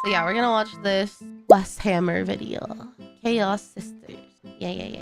So yeah, we're gonna watch this WesHammer video. Chaos Sisters. Yeah.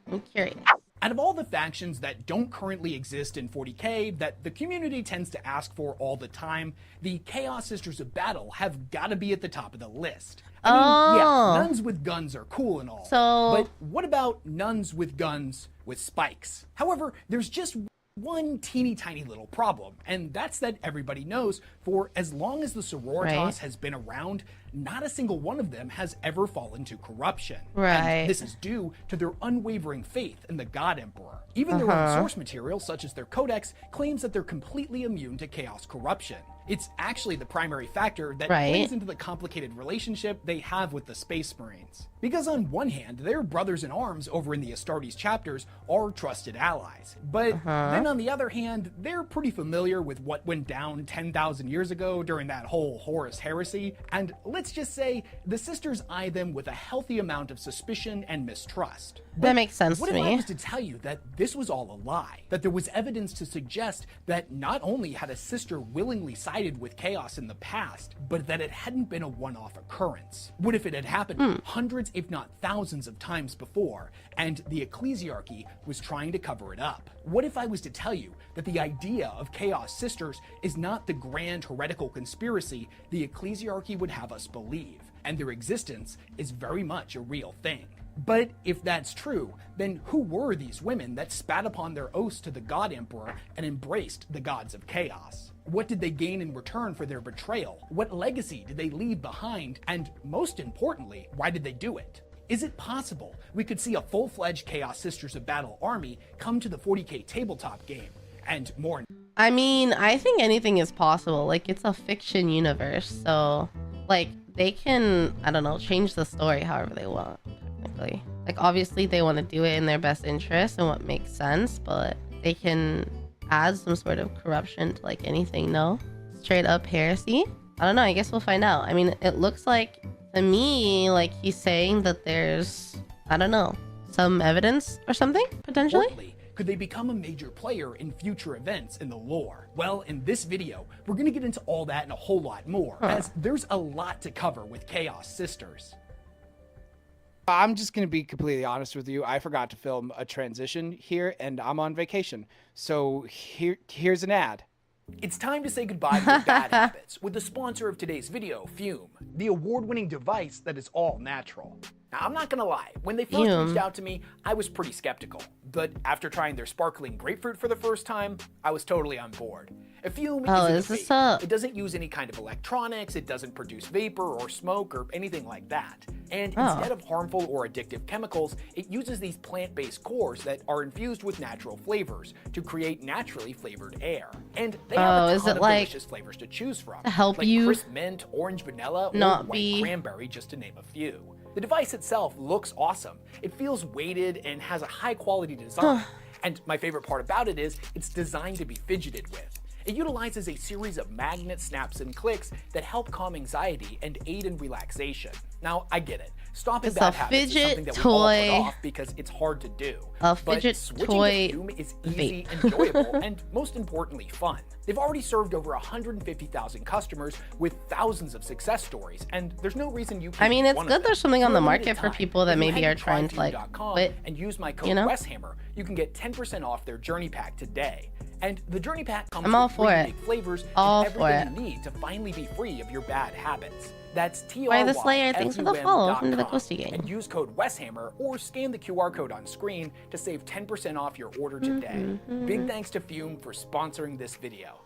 I'm curious. Out of all the factions that don't currently exist in 40k that the community tends to ask for all the time, the Chaos Sisters of Battle have got to be at the top of the list. I mean, yeah, nuns with guns are cool and all, but what about nuns with guns with spikes? However, there's just one teeny tiny little problem, and that's that everybody knows for as long as the Sororitas has been around, not a single one of them has ever fallen to corruption. And this is due to their unwavering faith in the God Emperor. Even their own source material, such as their codex, claims that they're completely immune to chaos corruption. It's actually the primary factor that plays into the complicated relationship they have with the Space Marines. Because on one hand, their brothers in arms over in the Astartes chapters are trusted allies. But then on the other hand, they're pretty familiar with what went down 10,000 years ago during that whole Horus heresy. And let's just say the sisters eye them with a healthy amount of suspicion and mistrust. That makes sense to me. What if I was to tell you that this was all a lie? That there was evidence to suggest that not only had a sister willingly sided with chaos in the past, but that it hadn't been a one-off occurrence? What if it had happened hundreds, if not thousands of times before, and the ecclesiarchy was trying to cover it up? What if I was to tell you that the idea of Chaos Sisters is not the grand heretical conspiracy the ecclesiarchy would have us believe, and their existence is very much a real thing? But if that's true, then who were these women that spat upon their oaths to the God Emperor and embraced the gods of chaos? What did they gain in return for their betrayal? What legacy did they leave behind? And most importantly, why did they do it? Is it possible we could see a full-fledged Chaos Sisters of Battle army come to the 40k tabletop game? And more. I mean, I think anything is possible. Like, it's a fiction universe, so like they can, I don't know, change the story however they want. Like, obviously they want to do it in their best interest and what makes sense, but they can add some sort of corruption to like anything. No, straight up heresy. I don't know, I guess we'll find out. I mean, it looks like to me like he's saying that there's, I don't know, some evidence or something potentially. Could they become a major player in future events in the lore? Well, in this video, we're gonna get into all that and a whole lot more, as there's a lot to cover with Chaos Sisters. I'm just going to be completely honest with you. I forgot to film a transition here, and I'm on vacation. So here's an ad. It's time to say goodbye to your bad habits with the sponsor of today's video, Fume, the award-winning device that is all natural. Now, I'm not gonna lie, when they first reached out to me, I was pretty skeptical. But after trying their sparkling grapefruit for the first time, I was totally on board. Fume it doesn't use any kind of electronics, it doesn't produce vapor or smoke or anything like that. And instead of harmful or addictive chemicals, it uses these plant-based cores that are infused with natural flavors to create naturally flavored air. And they have a ton of delicious flavors to choose from, like crisp mint, orange vanilla, or white cranberry, just to name a few. The device itself looks awesome. It feels weighted and has a high-quality design. And my favorite part about it is it's designed to be fidgeted with. It utilizes a series of magnet snaps and clicks that help calm anxiety and aid in relaxation. Now, I get it. Stopping bad habits is something that we all put off because it's hard to do. But switching to Fume is easy, enjoyable, and most importantly, fun. They've already served over 150,000 customers with thousands of success stories, and there's no reason you can't. I mean, it's good there's something on the market for people that maybe are trying to like quit. And use my code WesHammer, you can get 10% off their Journey Pack today. And the Journey Pack comes with 3 unique flavors and everything you need to finally be free of your bad habits. That's Slayer, thanks for the follow from the Ghosty Gang. And use code WesHammer or scan the QR code on screen to save 10% off your order today. Big thanks to Fume for sponsoring this video.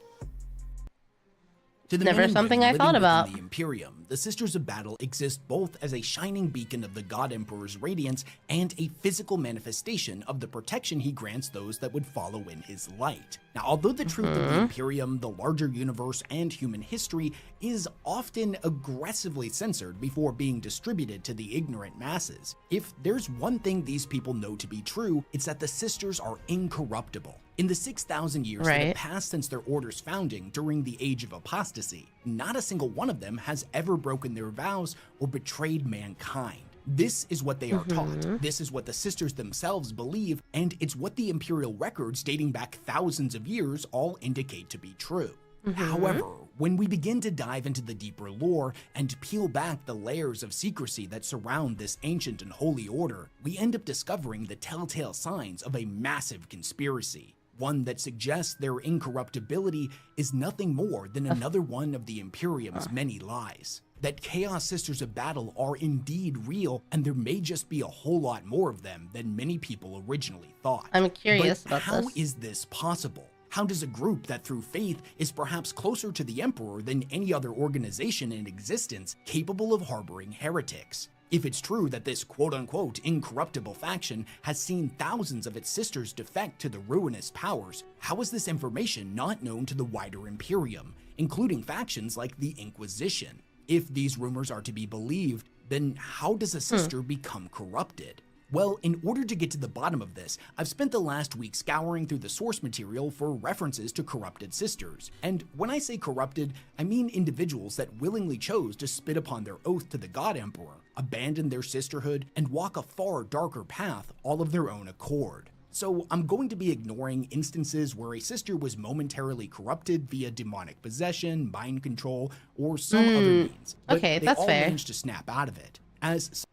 To the Never something I thought about. The Imperium, the Sisters of Battle exist both as a shining beacon of the God Emperor's radiance and a physical manifestation of the protection he grants those that would follow in his light. Now, although the truth of the Imperium, the larger universe, and human history is often aggressively censored before being distributed to the ignorant masses, if there's one thing these people know to be true, it's that the Sisters are incorruptible. In the 6,000 years that have passed since their order's founding during the Age of Apostasy, not a single one of them has ever broken their vows or betrayed mankind. This is what they are taught, this is what the sisters themselves believe, and it's what the imperial records dating back thousands of years all indicate to be true. However, When we begin to dive into the deeper lore and peel back the layers of secrecy that surround this ancient and holy order, we end up discovering the telltale signs of a massive conspiracy. One that suggests their incorruptibility is nothing more than another one of the Imperium's many lies. That Chaos Sisters of Battle are indeed real, and there may just be a whole lot more of them than many people originally thought. I'm curious But about how this. is this possible? How does a group that through faith is perhaps closer to the Emperor than any other organization in existence capable of harboring heretics? If it's true that this quote-unquote incorruptible faction has seen thousands of its sisters defect to the ruinous powers, how is this information not known to the wider Imperium, including factions like the Inquisition? If these rumors are to be believed, then how does a sister become corrupted? Well, in order to get to the bottom of this, I've spent the last week scouring through the source material for references to corrupted sisters. And when I say corrupted, I mean individuals that willingly chose to spit upon their oath to the God Emperor, abandon their sisterhood, and walk a far darker path all of their own accord. So I'm going to be ignoring instances where a sister was momentarily corrupted via demonic possession, mind control, or some other means. But Okay, they that's all fair. managed to snap out of it. As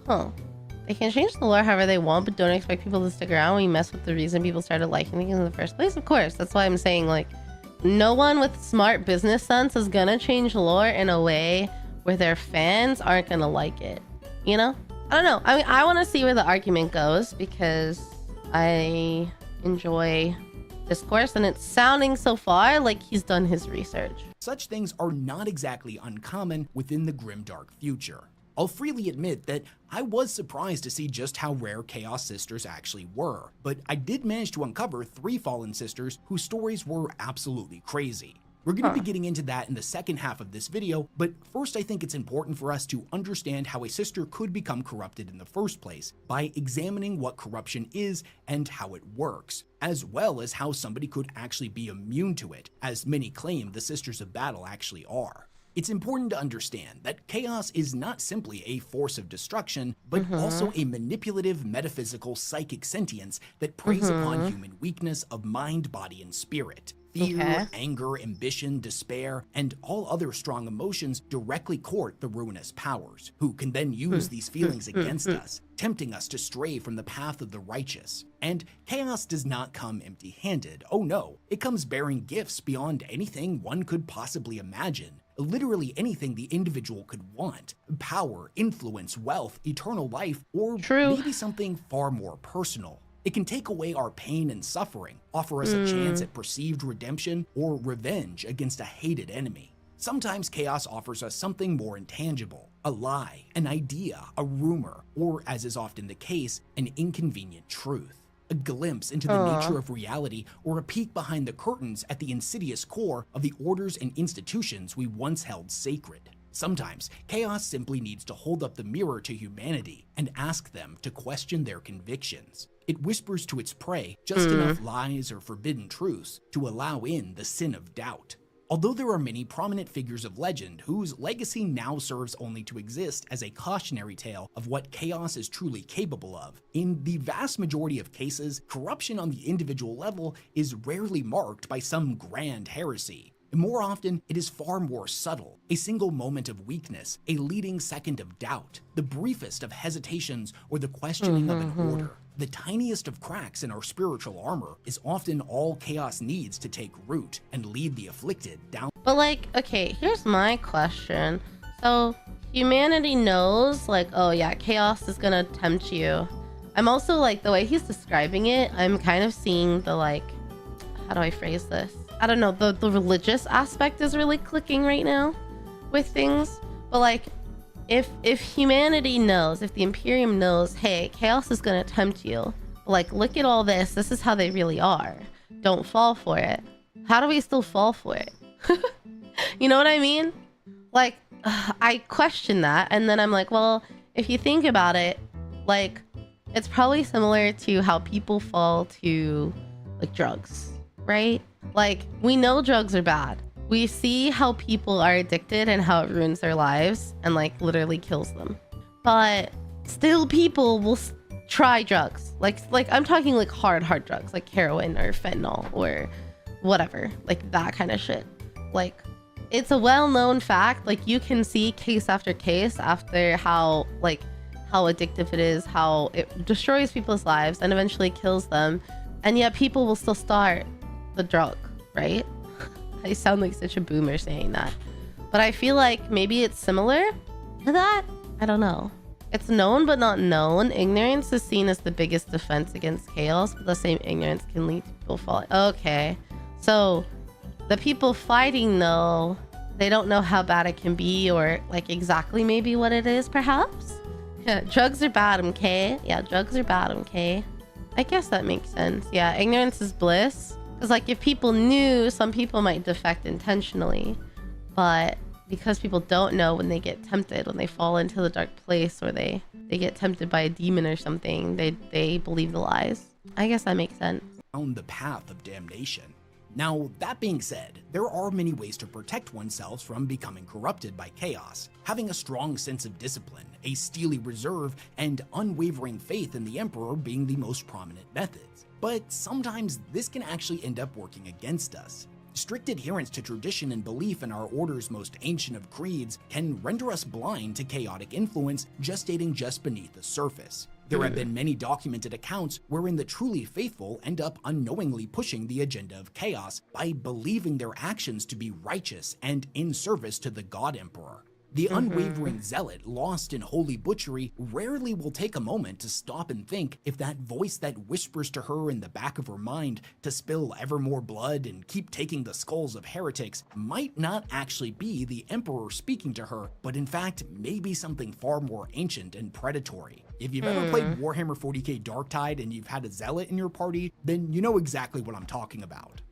They can change the lore however they want, but don't expect people to stick around when you mess with the reason people started liking things in the first place. Of course, that's why I'm saying, like, no one with smart business sense is gonna change lore in a way where their fans aren't gonna like it. You know? I don't know. I mean, I want to see where the argument goes because I enjoy discourse, and it's sounding so far like he's done his research. such things are not exactly uncommon within the grimdark future. I'll freely admit that I was surprised to see just how rare Chaos Sisters actually were, but I did manage to uncover 3 fallen sisters whose stories were absolutely crazy. We're going to be getting into that in the second half of this video, but first I think it's important for us to understand how a sister could become corrupted in the first place by examining what corruption is and how it works, as well as how somebody could actually be immune to it, as many claim the Sisters of Battle actually are. It's important to understand that chaos is not simply a force of destruction, but also a manipulative, metaphysical, psychic sentience that preys upon human weakness of mind, body, and spirit. Fear, anger, ambition, despair, and all other strong emotions directly court the ruinous powers, who can then use these feelings against us, tempting us to stray from the path of the righteous. And chaos does not come empty-handed. Oh no, it comes bearing gifts beyond anything one could possibly imagine. Literally anything the individual could want. Power, influence, wealth, eternal life, or maybe something far more personal. It can take away our pain and suffering, offer us a chance at perceived redemption or revenge against a hated enemy. Sometimes chaos offers us something more intangible, a lie, an idea, a rumor, or, as is often the case, an inconvenient truth. A glimpse into the nature of reality, or a peek behind the curtains at the insidious core of the orders and institutions we once held sacred. Sometimes, chaos simply needs to hold up the mirror to humanity and ask them to question their convictions. It whispers to its prey just enough lies or forbidden truths to allow in the sin of doubt. Although there are many prominent figures of legend whose legacy now serves only to exist as a cautionary tale of what chaos is truly capable of, in the vast majority of cases, corruption on the individual level is rarely marked by some grand heresy. More often, it is far more subtle, a single moment of weakness, a leading second of doubt, the briefest of hesitations, or the questioning of an order. The tiniest of cracks in our spiritual armor is often all chaos needs to take root and lead the afflicted down. But like, okay, here's my question. So humanity knows, like, oh yeah, chaos is gonna tempt you. I'm also like, the way he's describing it, I'm kind of seeing the, like, how do I phrase this? I don't know, the religious aspect is really clicking right now with things. But like, if humanity knows, if the Imperium knows, hey, chaos is gonna tempt you, like, look at all this, this is how they really are, don't fall for it, how do we still fall for it? You know what I mean? Like, I question that, and then I'm like, well, if you think about it, like, it's probably similar to how people fall to, like, drugs, right? Like, we know drugs are bad. We see how people are addicted and how it ruins their lives and, like, literally kills them. But still people will try drugs. Like I'm talking like hard drugs, like heroin or fentanyl or whatever, like that kind of shit. Like, it's a well-known fact. Like, you can see case after case after how addictive it is, how it destroys people's lives and eventually kills them, and yet people will still start the drug, right? I sound like such a boomer saying that, but I feel like maybe it's similar to that. I don't know. It's known but not known. Ignorance is seen as the biggest defense against chaos, but the same ignorance can lead to people falling. Okay, so the people fighting, though, they don't know how bad it can be, or like exactly maybe what it is, perhaps. Yeah, drugs are bad, okay? Yeah, drugs are bad, okay? I guess that makes sense. Yeah, ignorance is bliss. Because like if people knew, some people might defect intentionally, but because people don't know, when they get tempted, when they fall into the dark place, or they get tempted by a demon or something, they believe the lies. I guess that makes sense. On the path of damnation. Now, that being said, there are many ways to protect oneself from becoming corrupted by chaos. Having a strong sense of discipline, a steely reserve, and unwavering faith in the Emperor being the most prominent methods. But sometimes this can actually end up working against us. Strict adherence to tradition and belief in our order's most ancient of creeds can render us blind to chaotic influence gestating just beneath the surface. There have been many documented accounts wherein the truly faithful end up unknowingly pushing the agenda of chaos by believing their actions to be righteous and in service to the God Emperor. The unwavering zealot lost in holy butchery rarely will take a moment to stop and think if that voice that whispers to her in the back of her mind to spill ever more blood and keep taking the skulls of heretics might not actually be the Emperor speaking to her, but in fact may be something far more ancient and predatory. If you've ever played Warhammer 40k Darktide and you've had a zealot in your party, then you know exactly what I'm talking about.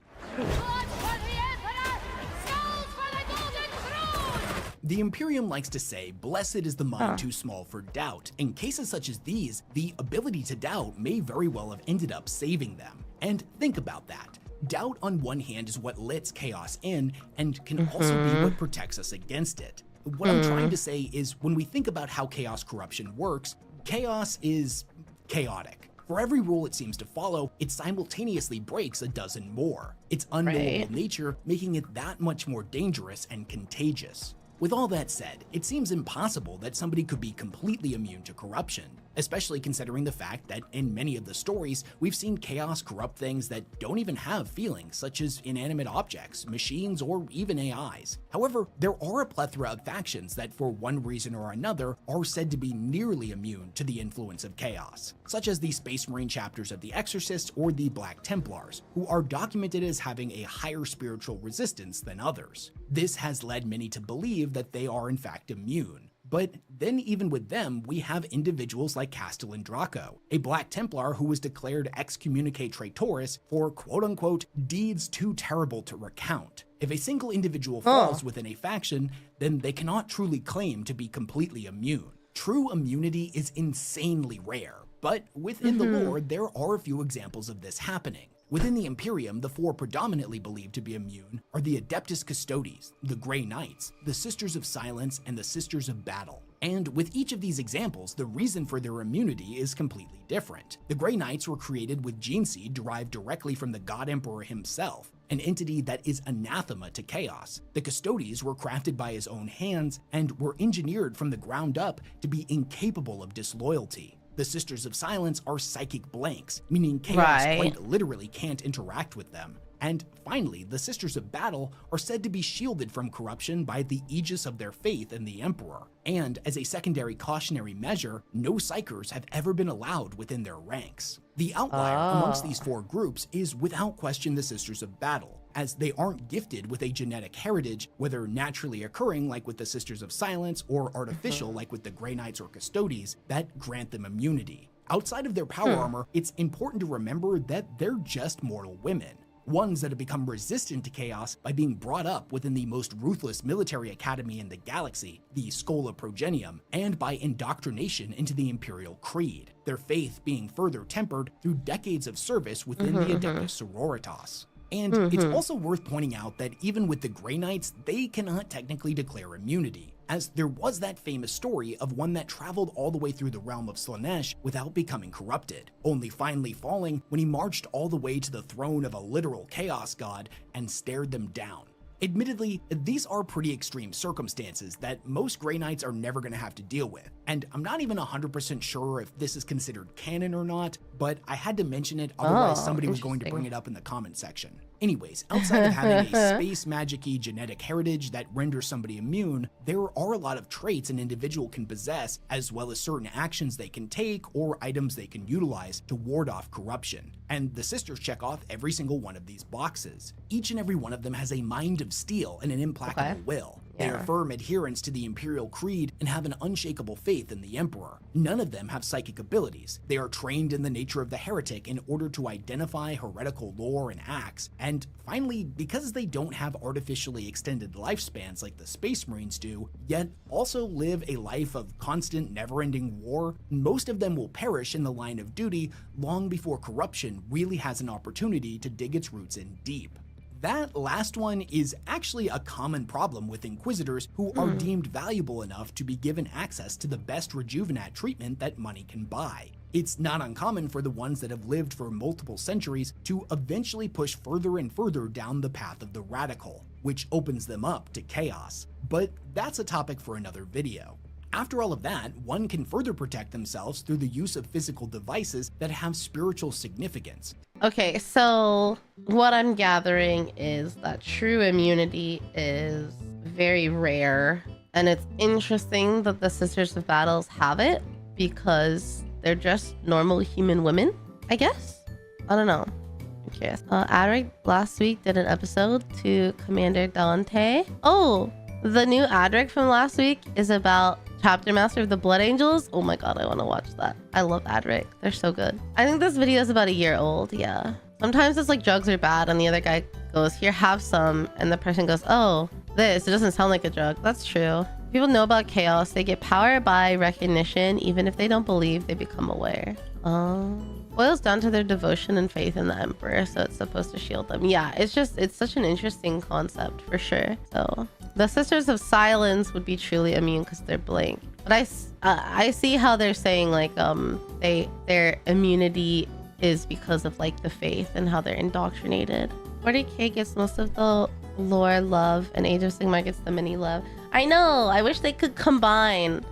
The Imperium likes to say, blessed is the mind too small for doubt. In cases such as these, the ability to doubt may very well have ended up saving them. And think about that. Doubt on one hand is what lets chaos in and can also be what protects us against it. What I'm trying to say is when we think about how chaos corruption works, chaos is chaotic. For every rule it seems to follow, it simultaneously breaks a dozen more. Its unknowable nature making it that much more dangerous and contagious. With all that said, it seems impossible that somebody could be completely immune to corruption, especially considering the fact that in many of the stories, we've seen chaos corrupt things that don't even have feelings, such as inanimate objects, machines, or even AIs. However, there are a plethora of factions that for one reason or another are said to be nearly immune to the influence of chaos, such as the Space Marine chapters of the Exorcist or the Black Templars, who are documented as having a higher spiritual resistance than others. This has led many to believe that they are in fact immune. But then even with them, we have individuals like Castellan Draco, a Black Templar who was declared excommunicate traitoris for quote-unquote deeds too terrible to recount. If a single individual falls within a faction, then they cannot truly claim to be completely immune. True immunity is insanely rare, but within the lore, there are a few examples of this happening. Within the Imperium, the four predominantly believed to be immune are the Adeptus Custodes, the Grey Knights, the Sisters of Silence, and the Sisters of Battle. And with each of these examples, the reason for their immunity is completely different. The Grey Knights were created with gene seed derived directly from the God Emperor himself, an entity that is anathema to chaos. The Custodes were crafted by his own hands and were engineered from the ground up to be incapable of disloyalty. The Sisters of Silence are psychic blanks, meaning chaos quite literally can't interact with them. And finally, the Sisters of Battle are said to be shielded from corruption by the aegis of their faith in the Emperor. And as a secondary cautionary measure, no Psykers have ever been allowed within their ranks. The outlier amongst these four groups is without question the Sisters of Battle, as they aren't gifted with a genetic heritage, whether naturally occurring like with the Sisters of Silence or artificial like with the Grey Knights or Custodes, that grant them immunity. Outside of their power armor, it's important to remember that they're just mortal women. Ones that have become resistant to chaos by being brought up within the most ruthless military academy in the galaxy, the Schola Progenium, and by indoctrination into the Imperial Creed, their faith being further tempered through decades of service within the Adeptus Sororitas. And it's also worth pointing out that even with the Grey Knights, they cannot technically declare immunity, as there was that famous story of one that traveled all the way through the realm of Slaanesh without becoming corrupted, only finally falling when he marched all the way to the throne of a literal chaos god and stared them down. Admittedly, these are pretty extreme circumstances that most Grey Knights are never going to have to deal with, and I'm not even 100% sure if this is considered canon or not, but I had to mention it, otherwise somebody was going to bring it up in the comment section. Anyways, outside of having a space magic-y genetic heritage that renders somebody immune, there are a lot of traits an individual can possess, as well as certain actions they can take or items they can utilize to ward off corruption. And the sisters check off every single one of these boxes. Each and every one of them has a mind of steel and an implacable will. They are firm adherents to the Imperial Creed and have an unshakable faith in the Emperor. None of them have psychic abilities. They are trained in the nature of the heretic in order to identify heretical lore and acts. And finally, because they don't have artificially extended lifespans like the Space Marines do, yet also live a life of constant never-ending war, most of them will perish in the line of duty long before corruption really has an opportunity to dig its roots in deep. That last one is actually a common problem with Inquisitors who are deemed valuable enough to be given access to the best rejuvenat treatment that money can buy. It's not uncommon for the ones that have lived for multiple centuries to eventually push further and further down the path of the radical, which opens them up to chaos. But that's a topic for another video. After all of that, one can further protect themselves through the use of physical devices that have spiritual significance. Okay, so what I'm gathering is that true immunity is very rare, and it's interesting that the Sisters of Battles have it because they're just normal human women, I guess? I don't know. I'm curious. Adric last week did an episode to Commander Dante. Oh, the new Adric from last week is about Chapter Master of the Blood Angels. Oh my god, I want to watch that. I love Adric. They're so good. I think this video is about a year old. Yeah. Sometimes it's like drugs are bad and the other guy goes, here, have some. And the person goes, oh, this, it doesn't sound like a drug. That's true. People know about chaos. They get power by recognition. Even if they don't believe, they become aware. Boils down to their devotion and faith in the Emperor. So it's supposed to shield them. Yeah, it's such an interesting concept for sure. So the Sisters of Silence would be truly immune because they're blank. But I see how they're saying like their immunity is because of like the faith and how they're indoctrinated. 40k gets most of the lore love and Age of Sigmar gets the mini love. I know, I wish they could combine.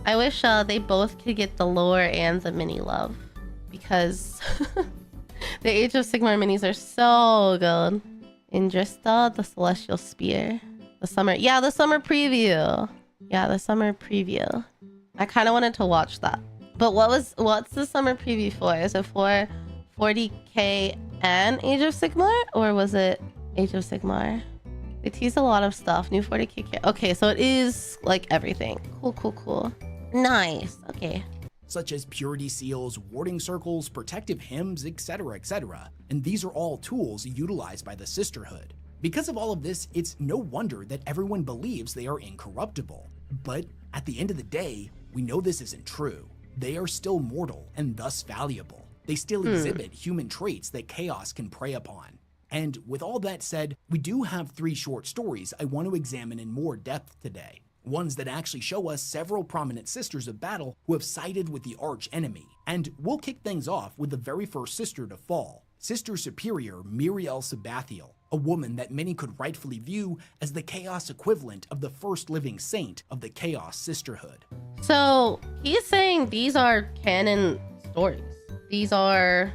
I wish they both could get the lore and the mini love because the Age of Sigmar minis are so good. Indrista, the Celestial Spear. The summer preview. Yeah, the summer preview. I kind of wanted to watch that. But what's the summer preview for? Is it for 40k and Age of Sigmar? Or was it Age of Sigmar? They tease a lot of stuff. New 40k. Okay, so it is like everything. Cool. Nice. Okay. Such as purity seals, warding circles, protective hymns, etc., etc. And these are all tools utilized by the Sisterhood. Because of all of this, it's no wonder that everyone believes they are incorruptible. But at the end of the day, we know this isn't true. They are still mortal and thus valuable. They still exhibit human traits that chaos can prey upon. And with all that said, we do have 3 short stories I want to examine in more depth today. Ones that actually show us several prominent Sisters of Battle who have sided with the arch enemy. And we'll kick things off with the very first sister to fall, Sister Superior Muriel Sabathiel, a woman that many could rightfully view as the chaos equivalent of the first living saint of the Chaos Sisterhood. So he's saying these are canon stories. These are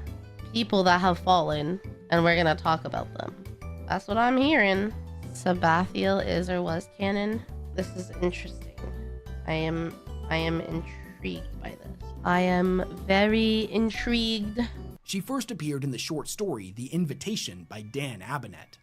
people that have fallen, and we're gonna talk about them. That's what I'm hearing. Sabathiel is or was canon. This is interesting. I am intrigued by this. I am very intrigued. She first appeared in the short story The Invitation by Dan Abnett.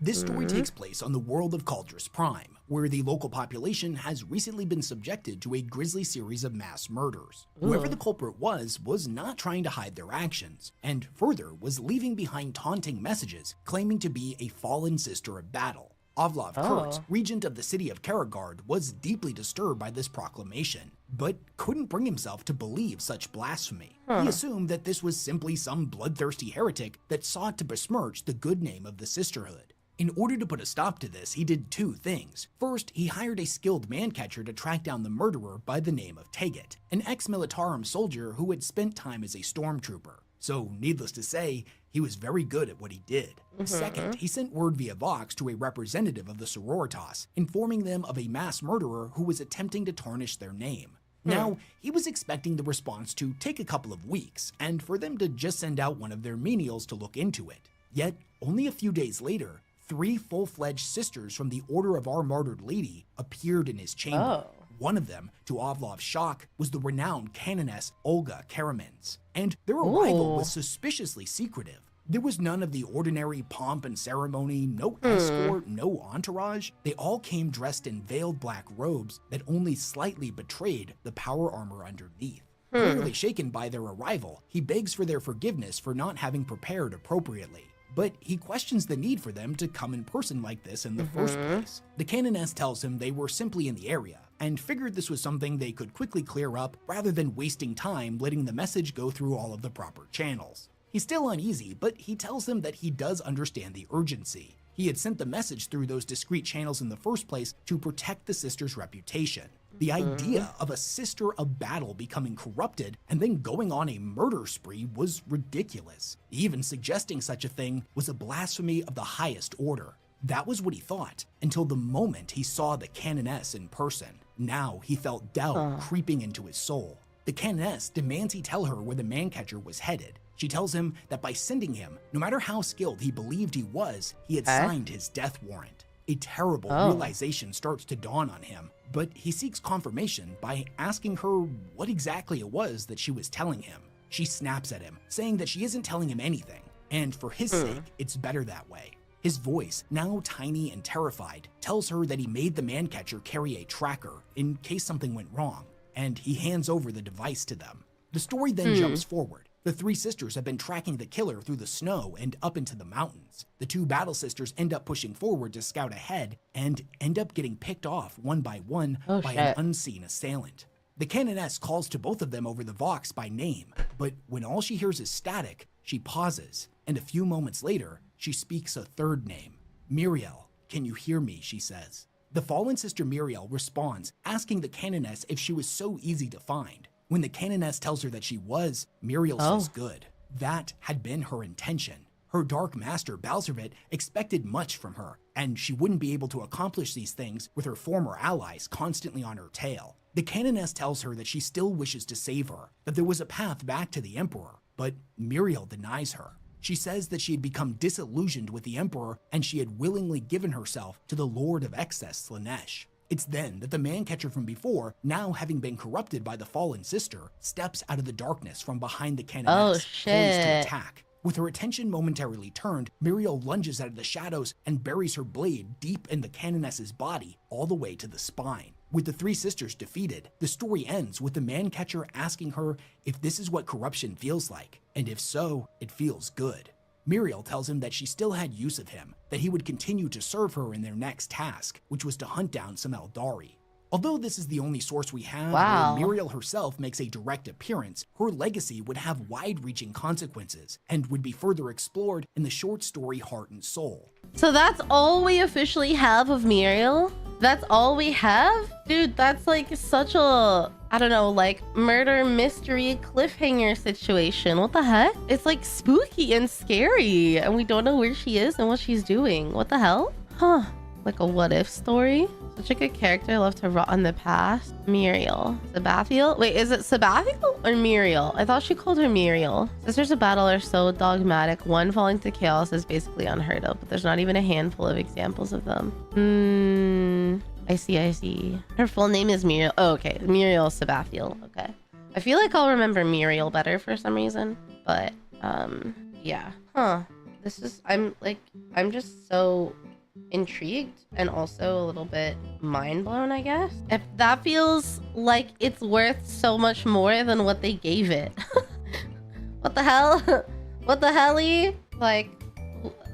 This story takes place on the world of Cauldrus Prime, where the local population has recently been subjected to a grisly series of mass murders. Whoever the culprit was not trying to hide their actions, and further was leaving behind taunting messages claiming to be a fallen sister of battle. Ovlov Kurtz, regent of the city of Karagard, was deeply disturbed by this proclamation, but couldn't bring himself to believe such blasphemy. He assumed that this was simply some bloodthirsty heretic that sought to besmirch the good name of the Sisterhood. In order to put a stop to this, he did 2 things. First, he hired a skilled man-catcher to track down the murderer by the name of Teget, an ex-militarum soldier who had spent time as a stormtrooper. So needless to say, he was very good at what he did. Second, he sent word via Vox to a representative of the sororitas, informing them of a mass murderer who was attempting to tarnish their name. Now, he was expecting the response to take a couple of weeks, and for them to just send out one of their menials to look into it. Yet, only a few days later, 3 full-fledged sisters from the Order of Our Martyred Lady appeared in his chamber. One of them, to Ovlov's shock, was the renowned canoness Olga Karamins, and their arrival was suspiciously secretive. There was none of the ordinary pomp and ceremony, no escort, no entourage. They all came dressed in veiled black robes that only slightly betrayed the power armor underneath. Clearly shaken by their arrival, he begs for their forgiveness for not having prepared appropriately. But he questions the need for them to come in person like this in the first place. The canoness tells him they were simply in the area, and figured this was something they could quickly clear up rather than wasting time letting the message go through all of the proper channels. He's still uneasy, but he tells them that he does understand the urgency. He had sent the message through those discreet channels in the first place to protect the sister's reputation. The idea of a sister of battle becoming corrupted and then going on a murder spree was ridiculous. Even suggesting such a thing was a blasphemy of the highest order. That was what he thought, until the moment he saw the canoness in person. Now he felt doubt creeping into his soul. The canoness demands he tell her where the man-catcher was headed. She tells him that by sending him, no matter how skilled he believed he was, he had signed his death warrant. A terrible realization starts to dawn on him, but he seeks confirmation by asking her what exactly it was that she was telling him. She snaps at him, saying that she isn't telling him anything, and for his sake, it's better that way. His voice, now tiny and terrified, tells her that he made the man-catcher carry a tracker in case something went wrong, and he hands over the device to them. The story then jumps forward. The 3 sisters have been tracking the killer through the snow and up into the mountains. The 2 battle sisters end up pushing forward to scout ahead and end up getting picked off one by one by an unseen assailant. The canoness calls to both of them over the Vox by name, but when all she hears is static, she pauses, and a few moments later, she speaks a third name. Muriel, can you hear me, she says. The fallen sister Muriel responds, asking the canoness if she was so easy to find. When the canoness tells her that she was, Muriel says good. That had been her intention. Her dark master, Balzervit, expected much from her, and she wouldn't be able to accomplish these things with her former allies constantly on her tail. The canoness tells her that she still wishes to save her, that there was a path back to the Emperor, but Muriel denies her. She says that she had become disillusioned with the Emperor and she had willingly given herself to the Lord of Excess, Slanesh. It's then that the man-catcher from before, now having been corrupted by the fallen sister, steps out of the darkness from behind the canoness, poised to attack. With her attention momentarily turned, Muriel lunges out of the shadows and buries her blade deep in the canoness's body, all the way to the spine. With the 3 sisters defeated, the story ends with the man-catcher asking her if this is what corruption feels like, and if so, it feels good. Muriel tells him that she still had use of him, that he would continue to serve her in their next task, which was to hunt down some Eldari. Although this is the only source we have where Muriel herself makes a direct appearance, her legacy would have wide-reaching consequences and would be further explored in the short story Heart and Soul. So that's all we officially have of Muriel? That's all we have? Dude, that's like such a, I don't know, like murder mystery cliffhanger situation. What the heck? It's like spooky and scary and we don't know where she is and what she's doing. What the hell? Huh. Like a what if story? Such a good character left to rot in the past. Muriel Sabathiel? Wait, is it Sabathiel or Muriel? I thought she called her Muriel. Sisters of battle are so dogmatic. One falling to chaos is basically unheard of, but there's not even a handful of examples of them. I see. Her full name is Muriel. Oh, okay. Muriel Sabathiel. Okay. I feel like I'll remember Muriel better for some reason, but yeah. Huh. I'm just so intrigued and also a little bit mind blown, I guess. If that feels like it's worth so much more than what they gave it. What the hell? What the helly? Like,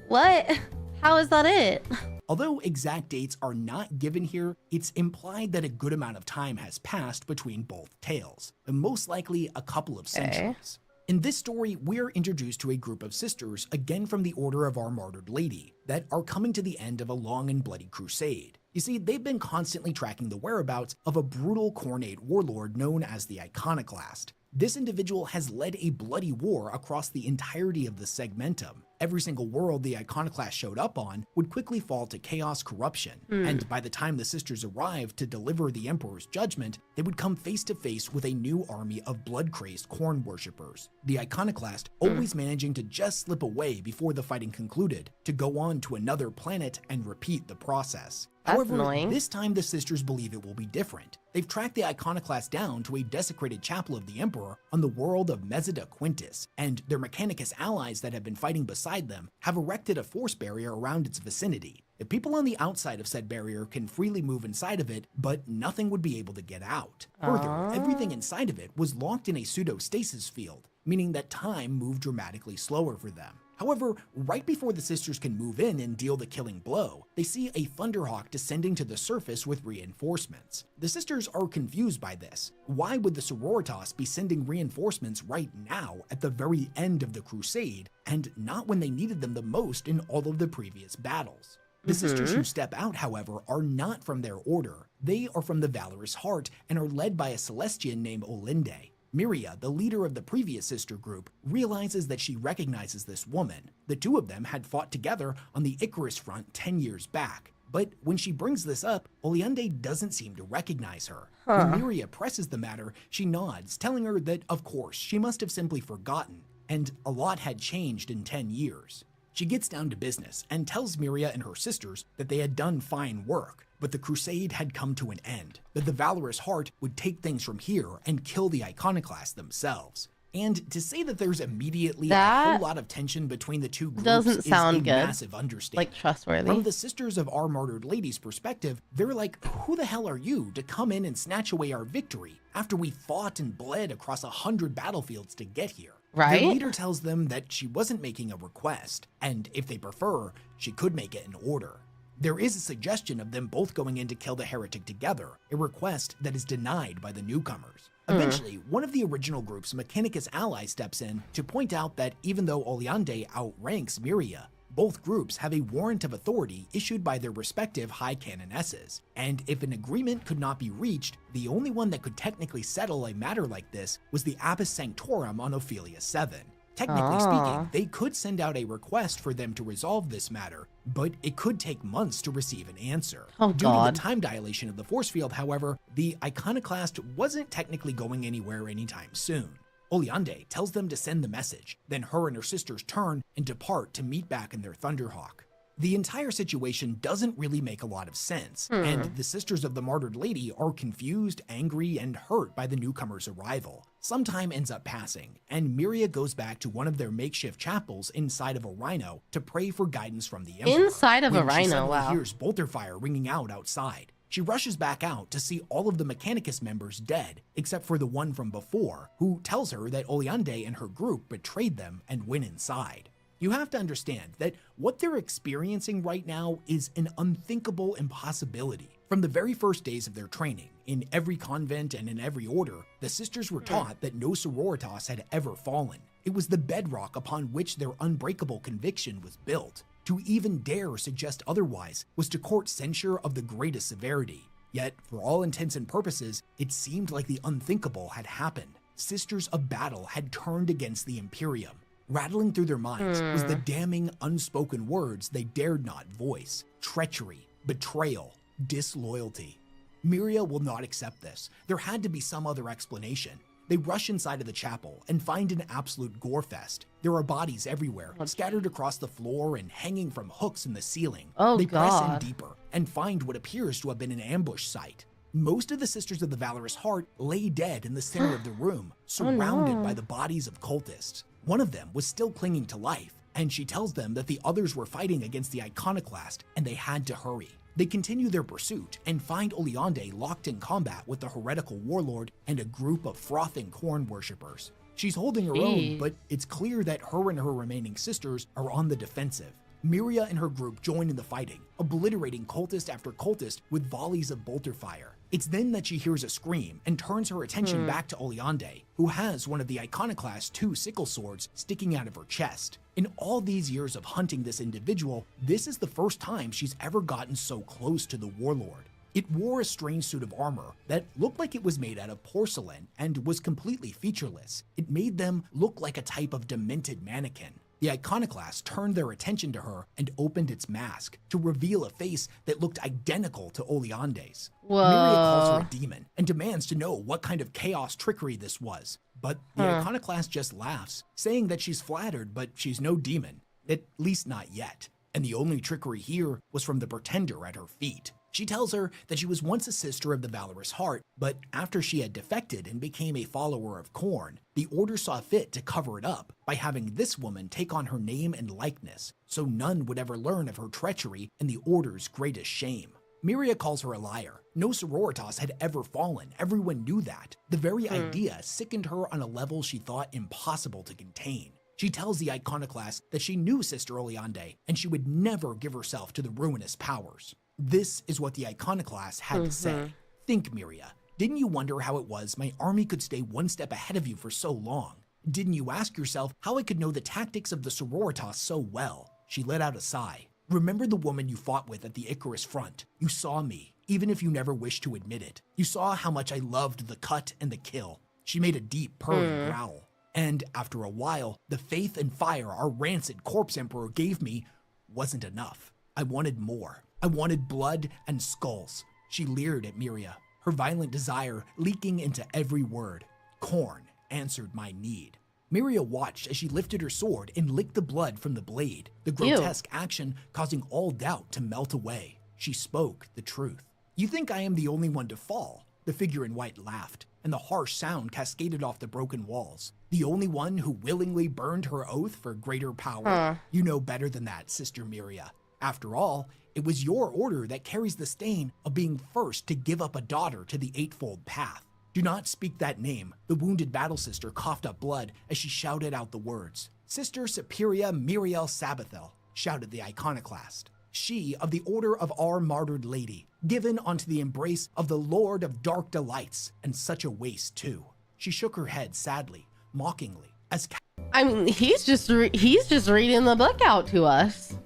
what? How is that it? Although exact dates are not given here, it's implied that a good amount of time has passed between both tales, and most likely a couple of centuries. In this story, we're introduced to a group of sisters, again from the Order of Our Martyred Lady, that are coming to the end of a long and bloody crusade. You see, they've been constantly tracking the whereabouts of a brutal Khornate warlord known as the Iconoclast. This individual has led a bloody war across the entirety of the segmentum. Every single world the iconoclast showed up on would quickly fall to chaos corruption, and by the time the sisters arrived to deliver the Emperor's judgment, they would come face to face with a new army of blood-crazed corn worshippers. The iconoclast always managing to just slip away before the fighting concluded, to go on to another planet and repeat the process. That's However, annoying. this time the sisters believe it will be different. They've tracked the iconoclast down to a desecrated chapel of the Emperor on the world of Mesida Quintus, and their Mechanicus allies that have been fighting beside them have erected a force barrier around its vicinity. The people on the outside of said barrier can freely move inside of it, but nothing would be able to get out. Further, everything inside of it was locked in a pseudo-stasis field, meaning that time moved dramatically slower for them. However, right before the sisters can move in and deal the killing blow, they see a Thunderhawk descending to the surface with reinforcements. The sisters are confused by this. Why would the Sororitas be sending reinforcements right now at the very end of the crusade, and not when they needed them the most in all of the previous battles? The sisters who step out, however, are not from their order. They are from the Valorous Heart and are led by a Celestian named Oolande. Muriel, the leader of the previous sister group, realizes that she recognizes this woman. The two of them had fought together on the Icarus front 10 years back. But when she brings this up, Oolande doesn't seem to recognize her. When Muriel presses the matter, she nods, telling her that, of course, she must have simply forgotten, and a lot had changed in 10 years. She gets down to business and tells Muriel and her sisters that they had done fine work, but the crusade had come to an end, that the Valorous Heart would take things from here and kill the iconoclasts themselves. And to say that there's immediately a whole lot of tension between the two groups doesn't sound is a good. massive understatement. Like trustworthy. From the Sisters of Our Martyred Lady's perspective, they're like, who the hell are you to come in and snatch away our victory after we fought and bled across 100 battlefields to get here? Right? The leader tells them that she wasn't making a request, and if they prefer, she could make it an order. There is a suggestion of them both going in to kill the heretic together, a request that is denied by the newcomers. Eventually, one of the original group's Mechanicus allies steps in to point out that even though Oolande outranks Muriel, both groups have a warrant of authority issued by their respective high canonesses, and if an agreement could not be reached, the only one that could technically settle a matter like this was the Abbess Sanctorum on Ophelia 7. Technically speaking, they could send out a request for them to resolve this matter, but it could take months to receive an answer. Oh, Due God. to the time dilation of the force field, however, the iconoclast wasn't technically going anywhere anytime soon. Oolande tells them to send the message, then her and her sisters turn and depart to meet back in their Thunderhawk. The entire situation doesn't really make a lot of sense, and the Sisters of the Martyred Lady are confused, angry, and hurt by the newcomer's arrival. Some time ends up passing, and Muriel goes back to one of their makeshift chapels inside of a rhino to pray for guidance from the Emperor. Inside of a When she rhino, suddenly wow. hears bolter fire ringing out outside. She rushes back out to see all of the Mechanicus members dead, except for the one from before, who tells her that Oolande and her group betrayed them and went inside. You have to understand that what they're experiencing right now is an unthinkable impossibility. From the very first days of their training, in every convent and in every order, the sisters were taught that no sororitas had ever fallen. It was the bedrock upon which their unbreakable conviction was built. To even dare suggest otherwise was to court censure of the greatest severity. Yet, for all intents and purposes, it seemed like the unthinkable had happened. Sisters of Battle had turned against the Imperium. Rattling through their minds was the damning, unspoken words they dared not voice: treachery, betrayal, disloyalty. Muriel will not accept this. There had to be some other explanation. They rush inside of the chapel and find an absolute gore fest. There are bodies everywhere, scattered across the floor and hanging from hooks in the ceiling. Oh, they press in God. deeper and find what appears to have been an ambush site. Most of the Sisters of the Valorous Heart lay dead in the center of the room, surrounded by the bodies of cultists. One of them was still clinging to life, and she tells them that the others were fighting against the iconoclast and they had to hurry. They continue their pursuit and find Oolande locked in combat with the heretical warlord and a group of frothing corn worshippers. She's holding her own, but it's clear that her and her remaining sisters are on the defensive. Muriel and her group join in the fighting, obliterating cultist after cultist with volleys of bolter fire. It's then that she hears a scream and turns her attention back to Oolande, who has one of the iconoclast's 2 sickle swords sticking out of her chest. In all these years of hunting this individual, this is the first time she's ever gotten so close to the warlord. It wore a strange suit of armor that looked like it was made out of porcelain and was completely featureless. It made them look like a type of demented mannequin. The iconoclast turned their attention to her and opened its mask to reveal a face that looked identical to Oolande's. Muriel calls her a demon and demands to know what kind of chaos trickery this was. But the iconoclast just laughs, saying that she's flattered, but she's no demon, at least not yet. And the only trickery here was from the pretender at her feet. She tells her that she was once a sister of the Valorous Heart, but after she had defected and became a follower of Khorne, the Order saw fit to cover it up by having this woman take on her name and likeness, so none would ever learn of her treachery and the Order's greatest shame. Muriel calls her a liar. No sororitas had ever fallen. Everyone knew that. The very idea sickened her on a level she thought impossible to contain. She tells the iconoclast that she knew Sister Oolande and she would never give herself to the ruinous powers. This is what the iconoclast had to say. Think, Muriel. Didn't you wonder how it was my army could stay one step ahead of you for so long? Didn't you ask yourself how I could know the tactics of the sororitas so well? She let out a sigh. Remember the woman you fought with at the Icarus front. You saw me, even if you never wished to admit it. You saw how much I loved the cut and the kill. She made a deep purring growl. And after a while, the faith and fire our rancid corpse emperor gave me wasn't enough. I wanted more. I wanted blood and skulls. She leered at Muriel, her violent desire leaking into every word. Khorne answered my need. Muriel watched as she lifted her sword and licked the blood from the blade, the grotesque action causing all doubt to melt away. She spoke the truth. You think I am the only one to fall? The figure in white laughed, and the harsh sound cascaded off the broken walls. The only one who willingly burned her oath for greater power? You know better than that, Sister Muriel. After all, it was your order that carries the stain of being first to give up a daughter to the Eightfold Path. Do not speak that name. The wounded battle sister coughed up blood as she shouted out the words. Sister Superior Muriel Sabathiel, shouted the iconoclast. She of the order of our martyred lady, given unto the embrace of the Lord of Dark Delights, and such a waste too. She shook her head sadly, mockingly, as I mean, he's just reading the book out to us.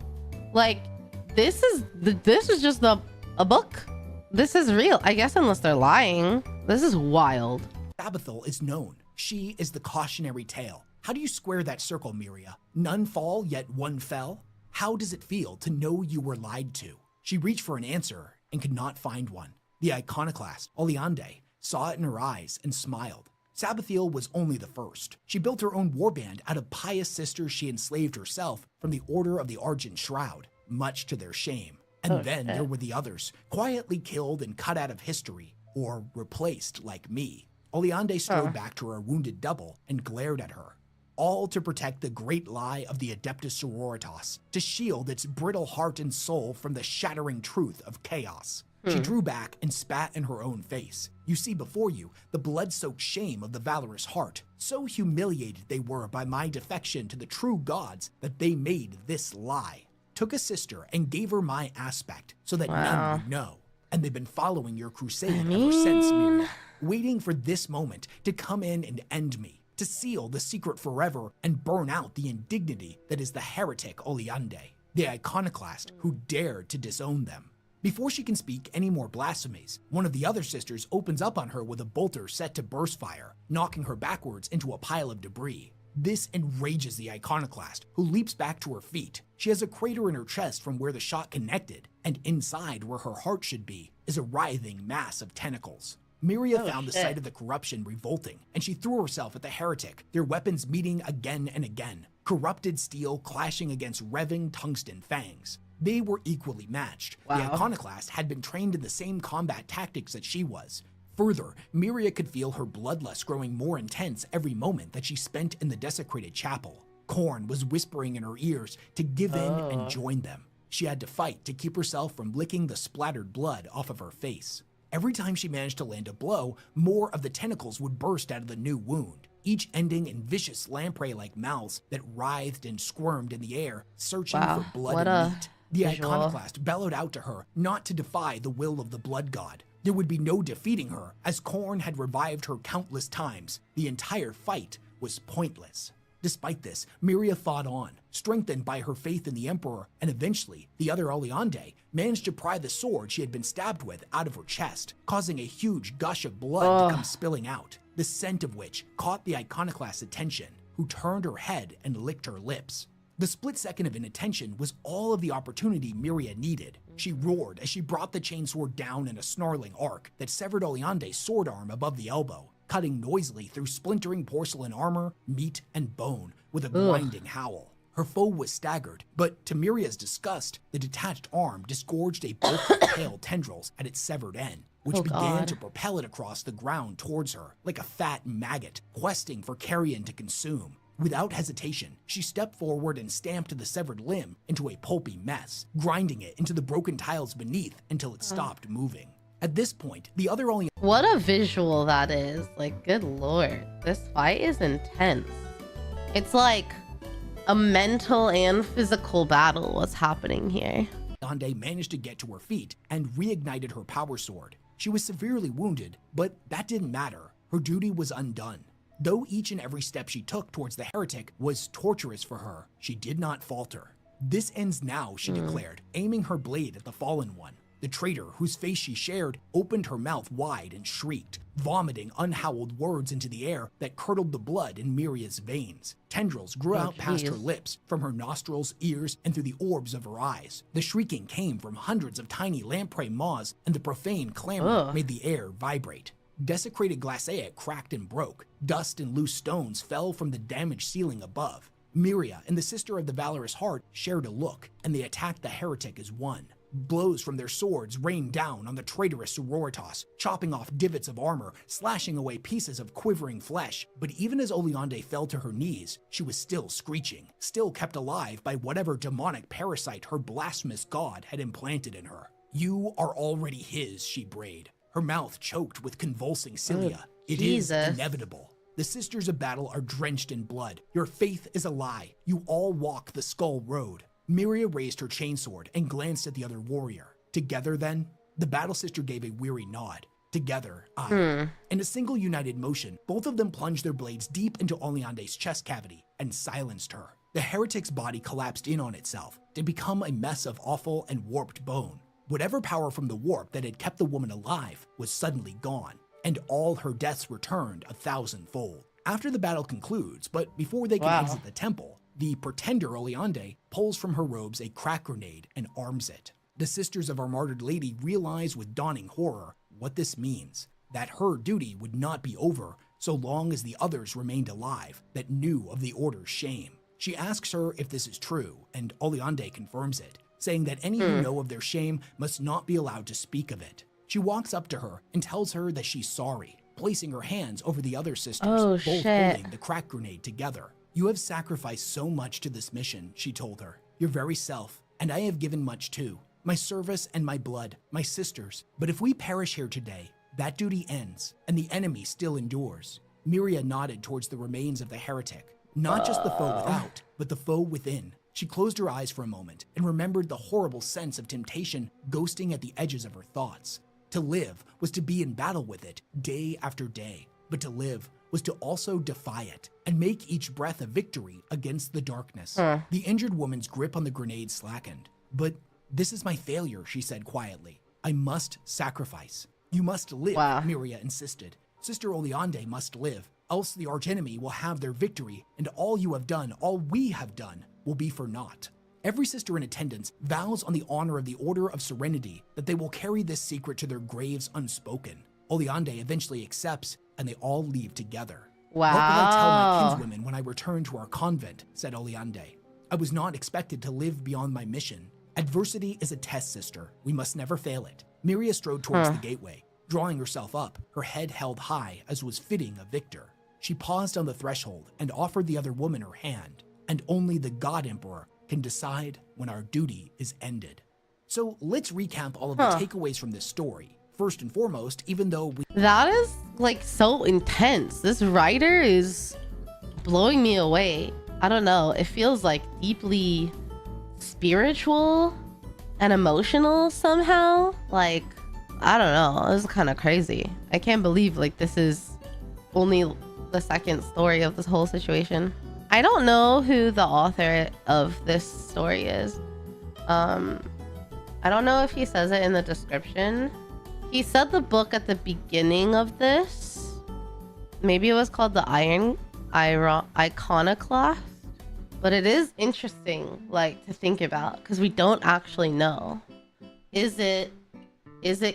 Like, this is just a book. This is real, I guess, unless they're lying. This is wild. Sabathiel is known. She is the cautionary tale. How do you square that circle, Muriel? None fall, yet one fell? How does it feel to know you were lied to? She reached for an answer and could not find one. The iconoclast, Oolande, saw it in her eyes and smiled. Sabathiel was only the first. She built her own warband out of pious sisters she enslaved herself from the Order of the Argent Shroud, much to their shame. And then there were the others, quietly killed and cut out of history, or replaced like me. Oolande strode back to her wounded double and glared at her. All to protect the great lie of the Adeptus Sororitas, to shield its brittle heart and soul from the shattering truth of chaos. She drew back and spat in her own face. You see before you the blood-soaked shame of the Valorous Heart. So humiliated they were by my defection to the true gods that they made this lie. Took a sister and gave her my aspect so that none would know. And they've been following your crusade ever since, Muriel, waiting for this moment to come in and end me, to seal the secret forever and burn out the indignity that is the heretic Oolande, the iconoclast who dared to disown them. Before she can speak any more blasphemies, one of the other sisters opens up on her with a bolter set to burst fire, knocking her backwards into a pile of debris. This enrages the iconoclast, who leaps back to her feet. She has a crater in her chest from where the shot connected, and inside where her heart should be is a writhing mass of tentacles. Muriel found the sight of the corruption revolting, and she threw herself at the heretic, their weapons meeting again and again, corrupted steel clashing against revving tungsten fangs. They were equally matched. The iconoclast had been trained in the same combat tactics that she was. Further, Muriel could feel her bloodlust growing more intense every moment that she spent in the desecrated chapel. Khorne was whispering in her ears to give in and join them. She had to fight to keep herself from licking the splattered blood off of her face. Every time she managed to land a blow, more of the tentacles would burst out of the new wound, each ending in vicious lamprey-like mouths that writhed and squirmed in the air, searching for blood and meat. The iconoclast bellowed out to her not to defy the will of the blood god. There would be no defeating her, as Khorne had revived her countless times. The entire fight was pointless. Despite this, Muriel fought on, strengthened by her faith in the Emperor, and eventually, the other Oolande managed to pry the sword she had been stabbed with out of her chest, causing a huge gush of blood to come spilling out, the scent of which caught the iconoclast's attention, who turned her head and licked her lips. The split second of inattention was all of the opportunity Muriel needed. She roared as she brought the chainsword down in a snarling arc that severed Oolande's sword arm above the elbow, cutting noisily through splintering porcelain armor, meat, and bone with a grinding howl. Her foe was staggered, but to Muriel's disgust, the detached arm disgorged a bolt of pale tendrils at its severed end, which began to propel it across the ground towards her, like a fat maggot questing for carrion to consume. Without hesitation, she stepped forward and stamped the severed limb into a pulpy mess, grinding it into the broken tiles beneath until it stopped moving. At this point, the other only— What a visual that is. Like, good lord. This fight is intense. It's like a mental and physical battle what's happening here. Oolande managed to get to her feet and reignited her power sword. She was severely wounded, but that didn't matter. Her duty was undone. Though each and every step she took towards the heretic was torturous for her, she did not falter. "This ends now," she declared, aiming her blade at the fallen one. The traitor, whose face she shared, opened her mouth wide and shrieked, vomiting unhowled words into the air that curdled the blood in Muriel's veins. Tendrils grew out past her lips, from her nostrils, ears, and through the orbs of her eyes. The shrieking came from hundreds of tiny lamprey maws, and the profane clamor made the air vibrate. Desecrated glassaic cracked and broke. Dust and loose stones fell from the damaged ceiling above. Muriel and the Sister of the Valorous Heart shared a look, and they attacked the heretic as one. Blows from their swords rained down on the traitorous sororitas, chopping off divots of armor, slashing away pieces of quivering flesh. But even as Oolande fell to her knees, she was still screeching, still kept alive by whatever demonic parasite her blasphemous god had implanted in her. "You are already his," she brayed, her mouth choked with convulsing cilia. "It is inevitable. The Sisters of Battle are drenched in blood. Your faith is a lie. You all walk the Skull Road." Muriel raised her chainsword and glanced at the other warrior. "Together, then?" The Battle Sister gave a weary nod. "Together, aye." In a single united motion, both of them plunged their blades deep into Oolande's chest cavity and silenced her. The heretic's body collapsed in on itself to become a mess of awful and warped bone. Whatever power from the warp that had kept the woman alive was suddenly gone, and all her deaths returned 1,000-fold. After the battle concludes, but before they can exit the temple, the pretender Oolande pulls from her robes a crack grenade and arms it. The Sisters of our martyred lady realize with dawning horror what this means, that her duty would not be over so long as the others remained alive that knew of the Order's shame. She asks her if this is true, and Oolande confirms it, saying that any who know of their shame must not be allowed to speak of it. She walks up to her and tells her that she's sorry, placing her hands over the other sisters, both holding the crack grenade together. "You have sacrificed so much to this mission," she told her, "your very self, and I have given much too. My service and my blood, my sisters. But if we perish here today, that duty ends, and the enemy still endures." Muriel nodded towards the remains of the heretic, not just the foe without, but the foe within. She closed her eyes for a moment and remembered the horrible sense of temptation ghosting at the edges of her thoughts. To live was to be in battle with it day after day, but to live was to also defy it and make each breath a victory against the darkness. The injured woman's grip on the grenade slackened. "But this is my failure," she said quietly. "I must sacrifice." "You must live," Muriel insisted. "Sister Oolande must live, else the archenemy will have their victory, and all you have done, all we have done, will be for naught." Every sister in attendance vows on the honor of the Order of Serenity that they will carry this secret to their graves unspoken. Oolande eventually accepts, and they all leave together. "What will I tell my kinswomen when I return to our convent?" said Oolande. "I was not expected to live beyond my mission. Adversity is a test, sister. We must never fail it." Muriel strode towards the gateway, drawing herself up, her head held high as was fitting a victor. She paused on the threshold and offered the other woman her hand. "And only the God Emperor can decide when our duty is ended." So let's recap all of the takeaways from this story. First and foremost, even though that is like so intense. This writer is blowing me away. I don't know. It feels like deeply spiritual and emotional somehow. Like, I don't know. This is kind of crazy. I can't believe like this is only the second story of this whole situation. I don't know who the author of this story is. I don't know if he says it in the description. He said the book at the beginning of this. Maybe it was called the Iconoclast. But it is interesting, like, to think about, because we don't actually know. Is it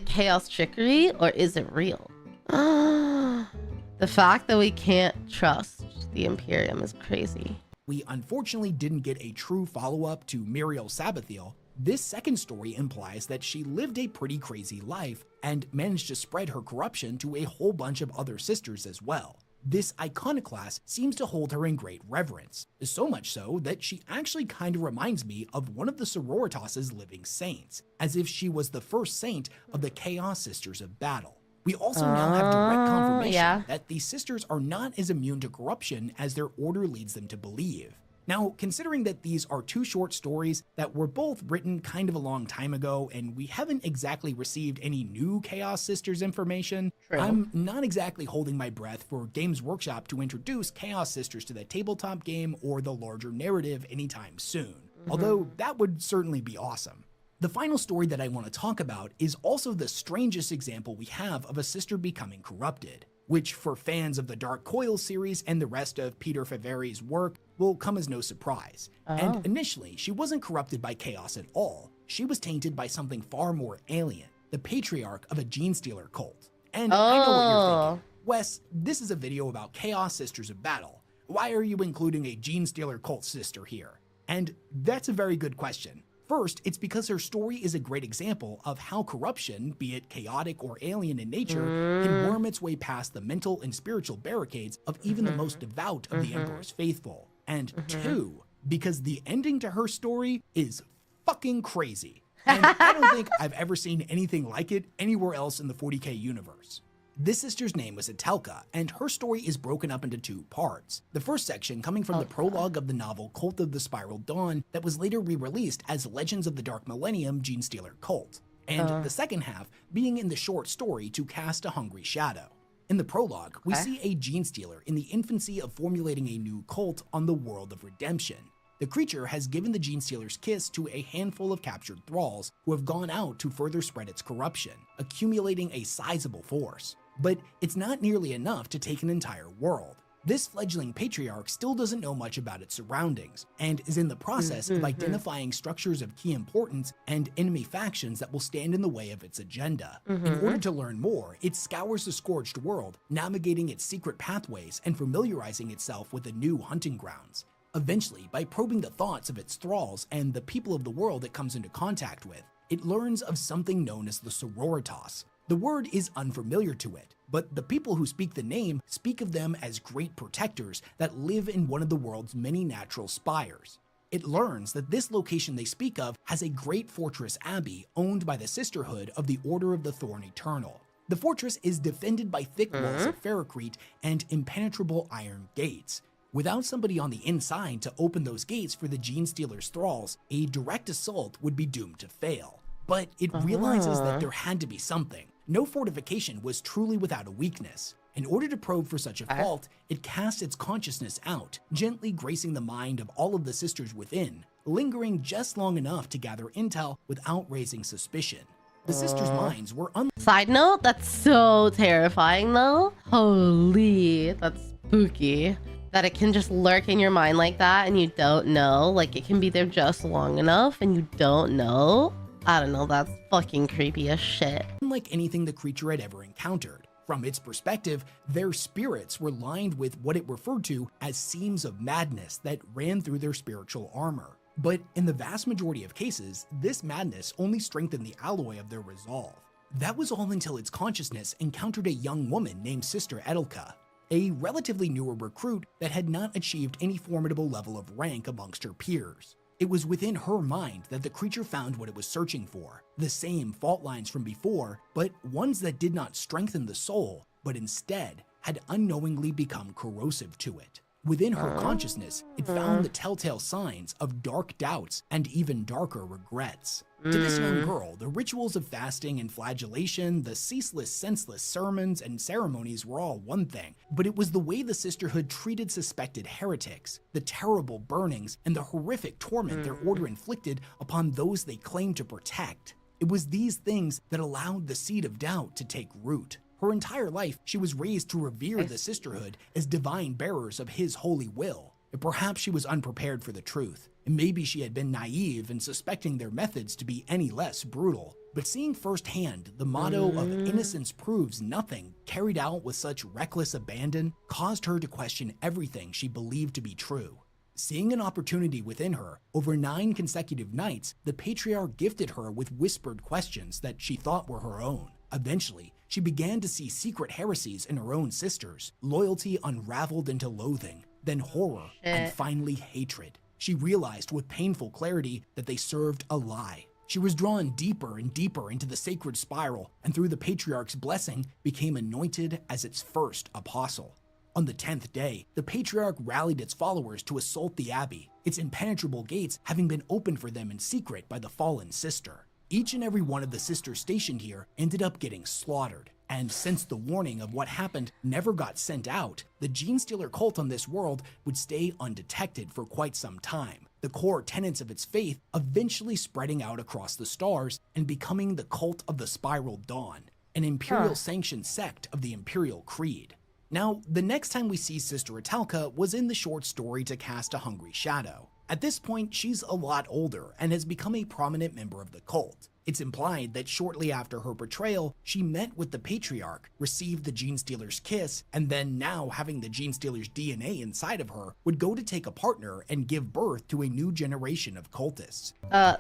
chaos trickery or is it real? The fact that we can't trust the Imperium is crazy. We unfortunately didn't get a true follow-up to Muriel Sabathiel. This second story implies that she lived a pretty crazy life and managed to spread her corruption to a whole bunch of other sisters as well. This iconoclast seems to hold her in great reverence, so much so that she actually kind of reminds me of one of the Sororitas's living saints, as if she was the first saint of the Chaos Sisters of Battle. We also now have direct confirmation that these sisters are not as immune to corruption as their order leads them to believe. Now, considering that these are two short stories that were both written kind of a long time ago and we haven't exactly received any new Chaos Sisters information, I'm not exactly holding my breath for Games Workshop to introduce Chaos Sisters to the tabletop game or the larger narrative anytime soon, although that would certainly be awesome. The final story that I want to talk about is also the strangest example we have of a sister becoming corrupted, which for fans of the Dark Coil series and the rest of Peter Faveri's work will come as no surprise. And initially, she wasn't corrupted by chaos at all. She was tainted by something far more alien, the patriarch of a gene stealer cult. And I know what you're thinking. Wes, this is a video about Chaos Sisters of Battle. Why are you including a gene stealer cult sister here? And that's a very good question. First, it's because her story is a great example of how corruption, be it chaotic or alien in nature, can worm its way past the mental and spiritual barricades of even the most devout of the Emperor's faithful. And two, because the ending to her story is fucking crazy. And I don't think I've ever seen anything like it anywhere else in the 40k universe. This sister's name was Atelka, and her story is broken up into two parts. The first section coming from the prologue of the novel Cult of the Spiral Dawn that was later re-released as Legends of the Dark Millennium Gene Stealer Cult, and the second half being in the short story To Cast a Hungry Shadow. In the prologue, we see a gene stealer in the infancy of formulating a new cult on the world of redemption. The creature has given the gene stealer's kiss to a handful of captured thralls who have gone out to further spread its corruption, accumulating a sizable force. But it's not nearly enough to take an entire world. This fledgling patriarch still doesn't know much about its surroundings, and is in the process of identifying structures of key importance and enemy factions that will stand in the way of its agenda. In order to learn more, it scours the scorched world, navigating its secret pathways and familiarizing itself with the new hunting grounds. Eventually, by probing the thoughts of its thralls and the people of the world it comes into contact with, it learns of something known as the Sororitas. The word is unfamiliar to it, but the people who speak the name speak of them as great protectors that live in one of the world's many natural spires. It learns that this location they speak of has a great fortress abbey owned by the Sisterhood of the Order of the Thorn Eternal. The fortress is defended by thick walls of ferrocrete and impenetrable iron gates. Without somebody on the inside to open those gates for the Gene Stealer's thralls, a direct assault would be doomed to fail. But it realizes that there had to be something. No fortification was truly without a weakness. In order to probe for such a fault, it casts its consciousness out, gently gracing the mind of all of the sisters within, lingering just long enough to gather intel without raising suspicion. The sisters' minds were Side note, that's so terrifying though. Holy, that's spooky. That it can just lurk in your mind like that and you don't know. Like, it can be there just long enough and you don't know. I don't know, that's fucking creepy as shit. unlike anything the creature had ever encountered. From its perspective, their spirits were lined with what it referred to as seams of madness that ran through their spiritual armor. But in the vast majority of cases, this madness only strengthened the alloy of their resolve. That was all until its consciousness encountered a young woman named Sister Atelka, a relatively newer recruit that had not achieved any formidable level of rank amongst her peers. It was within her mind that the creature found what it was searching for, the same fault lines from before, but ones that did not strengthen the soul, but instead had unknowingly become corrosive to it. Within her consciousness, it found the telltale signs of dark doubts and even darker regrets. To this young girl, the rituals of fasting and flagellation, the ceaseless, senseless sermons and ceremonies were all one thing, but it was the way the sisterhood treated suspected heretics, the terrible burnings, and the horrific torment their order inflicted upon those they claimed to protect. It was these things that allowed the seed of doubt to take root. Her entire life, she was raised to revere the sisterhood as divine bearers of his holy will. Perhaps she was unprepared for the truth, and maybe she had been naive in suspecting their methods to be any less brutal. But seeing firsthand the motto of innocence proves nothing carried out with such reckless abandon caused her to question everything she believed to be true. Seeing an opportunity within her, over 9 consecutive nights, the patriarch gifted her with whispered questions that she thought were her own. Eventually, she began to see secret heresies in her own sisters, loyalty unraveled into loathing, then horror, and finally hatred. She realized with painful clarity that they served a lie. She was drawn deeper and deeper into the sacred spiral, and through the patriarch's blessing, became anointed as its first apostle. On the 10th day, the patriarch rallied its followers to assault the abbey, its impenetrable gates having been opened for them in secret by the fallen sister. Each and every one of the sisters stationed here ended up getting slaughtered, and since the warning of what happened never got sent out, the Gene Stealer cult on this world would stay undetected for quite some time, the core tenets of its faith eventually spreading out across the stars and becoming the cult of the Spiral Dawn, an imperial-sanctioned sect of the Imperial Creed. Now, the next time we see Sister Atelka was in the short story To Cast a Hungry Shadow. At this point, she's a lot older and has become a prominent member of the cult. It's implied that shortly after her betrayal, she met with the patriarch, received the Gene Stealer's kiss, and then now having the Gene Stealer's DNA inside of her, would go to take a partner and give birth to a new generation of cultists.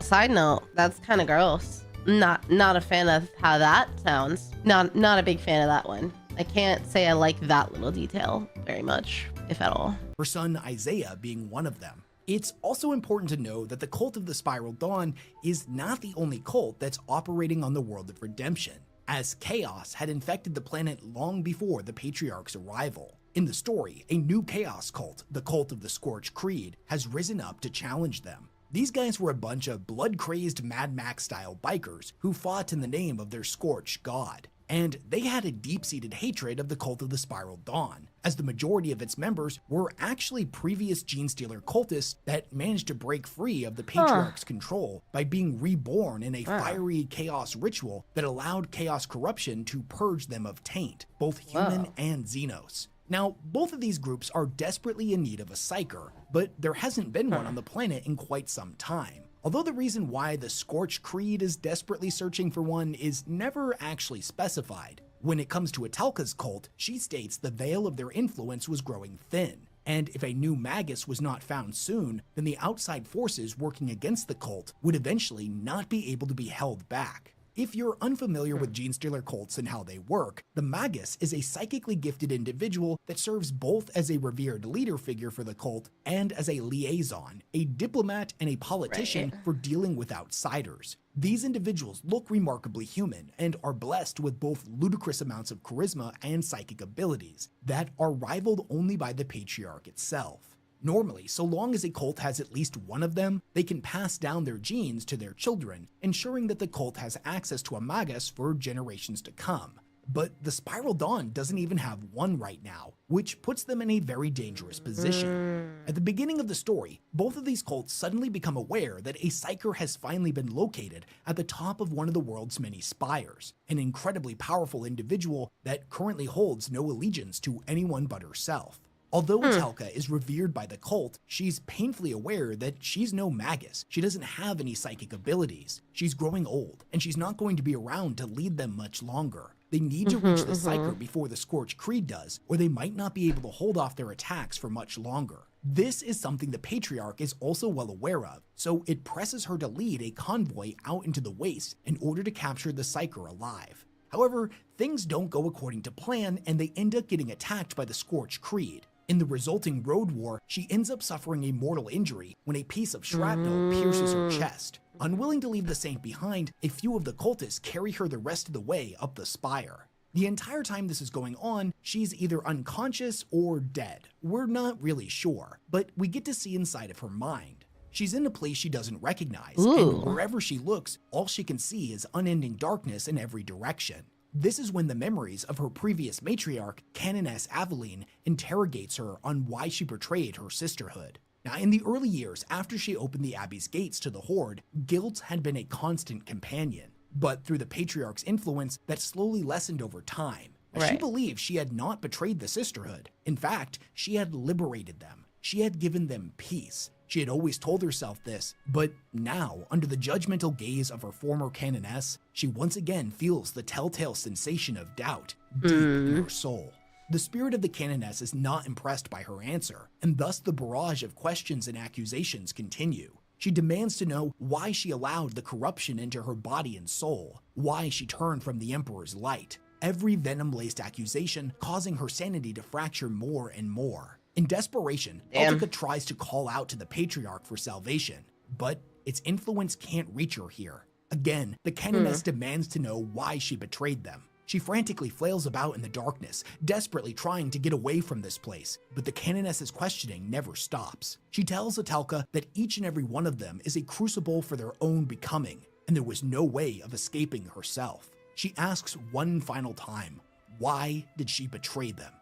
Side note, that's kind of gross. Not a fan of how that sounds. Not a big fan of that one. I can't say I like that little detail very much, if at all. Her son Isaiah being one of them. It's also important to know that the cult of the Spiral Dawn is not the only cult that's operating on the world of redemption, as chaos had infected the planet long before the Patriarch's arrival. In the story, a new chaos cult, the cult of the Scorched Creed, has risen up to challenge them. These guys were a bunch of blood-crazed Mad Max-style bikers who fought in the name of their Scorched god. And they had a deep-seated hatred of the cult of the Spiral Dawn, as the majority of its members were actually previous Gene Stealer cultists that managed to break free of the Patriarch's control by being reborn in a fiery chaos ritual that allowed chaos corruption to purge them of taint, both human and Xenos. Now, both of these groups are desperately in need of a psyker, but there hasn't been one on the planet in quite some time. Although the reason why the Scorched Creed is desperately searching for one is never actually specified. When it comes to Atelka's cult, she states the veil of their influence was growing thin, and if a new magus was not found soon, then the outside forces working against the cult would eventually not be able to be held back. If you're unfamiliar with Gene Stealer cults and how they work, the Magus is a psychically gifted individual that serves both as a revered leader figure for the cult and as a liaison, a diplomat and a politician for dealing with outsiders. These individuals look remarkably human and are blessed with both ludicrous amounts of charisma and psychic abilities that are rivaled only by the Patriarch itself. Normally, so long as a cult has at least one of them, they can pass down their genes to their children, ensuring that the cult has access to a magus for generations to come. But the Spiral Dawn doesn't even have one right now, which puts them in a very dangerous position. At the beginning of the story, both of these cults suddenly become aware that a psyker has finally been located at the top of one of the world's many spires, an incredibly powerful individual that currently holds no allegiance to anyone but herself. Although Atelka is revered by the cult, she's painfully aware that she's no magus. She doesn't have any psychic abilities. She's growing old, and she's not going to be around to lead them much longer. They need to reach the psyker before the Scorched Creed does, or they might not be able to hold off their attacks for much longer. This is something the Patriarch is also well aware of, so it presses her to lead a convoy out into the waste in order to capture the psyker alive. However, things don't go according to plan, and they end up getting attacked by the Scorched Creed. In the resulting road war, she ends up suffering a mortal injury when a piece of shrapnel pierces her chest. Unwilling to leave the saint behind, a few of the cultists carry her the rest of the way up the spire. The entire time this is going on, she's either unconscious or dead. We're not really sure, but we get to see inside of her mind. She's in a place she doesn't recognize, and wherever she looks, all she can see is unending darkness in every direction. This is when the memories of her previous matriarch, Canoness Aveline, interrogates her on why she betrayed her sisterhood. Now, in the early years after she opened the Abbey's gates to the Horde, guilt had been a constant companion. But through the Patriarch's influence, that slowly lessened over time. She believed she had not betrayed the sisterhood. In fact, she had liberated them. She had given them peace. She had always told herself this, but now, under the judgmental gaze of her former canoness, she once again feels the telltale sensation of doubt deep in her soul. The spirit of the canoness is not impressed by her answer, and thus the barrage of questions and accusations continue. She demands to know why she allowed the corruption into her body and soul, why she turned from the Emperor's light. Every venom-laced accusation causing her sanity to fracture more and more. In desperation, Atelka tries to call out to the Patriarch for salvation, but its influence can't reach her here. Again, the canoness demands to know why she betrayed them. She frantically flails about in the darkness, desperately trying to get away from this place, but the canoness's questioning never stops. She tells Atelka that each and every one of them is a crucible for their own becoming, and there was no way of escaping herself. She asks one final time, why did she betray them?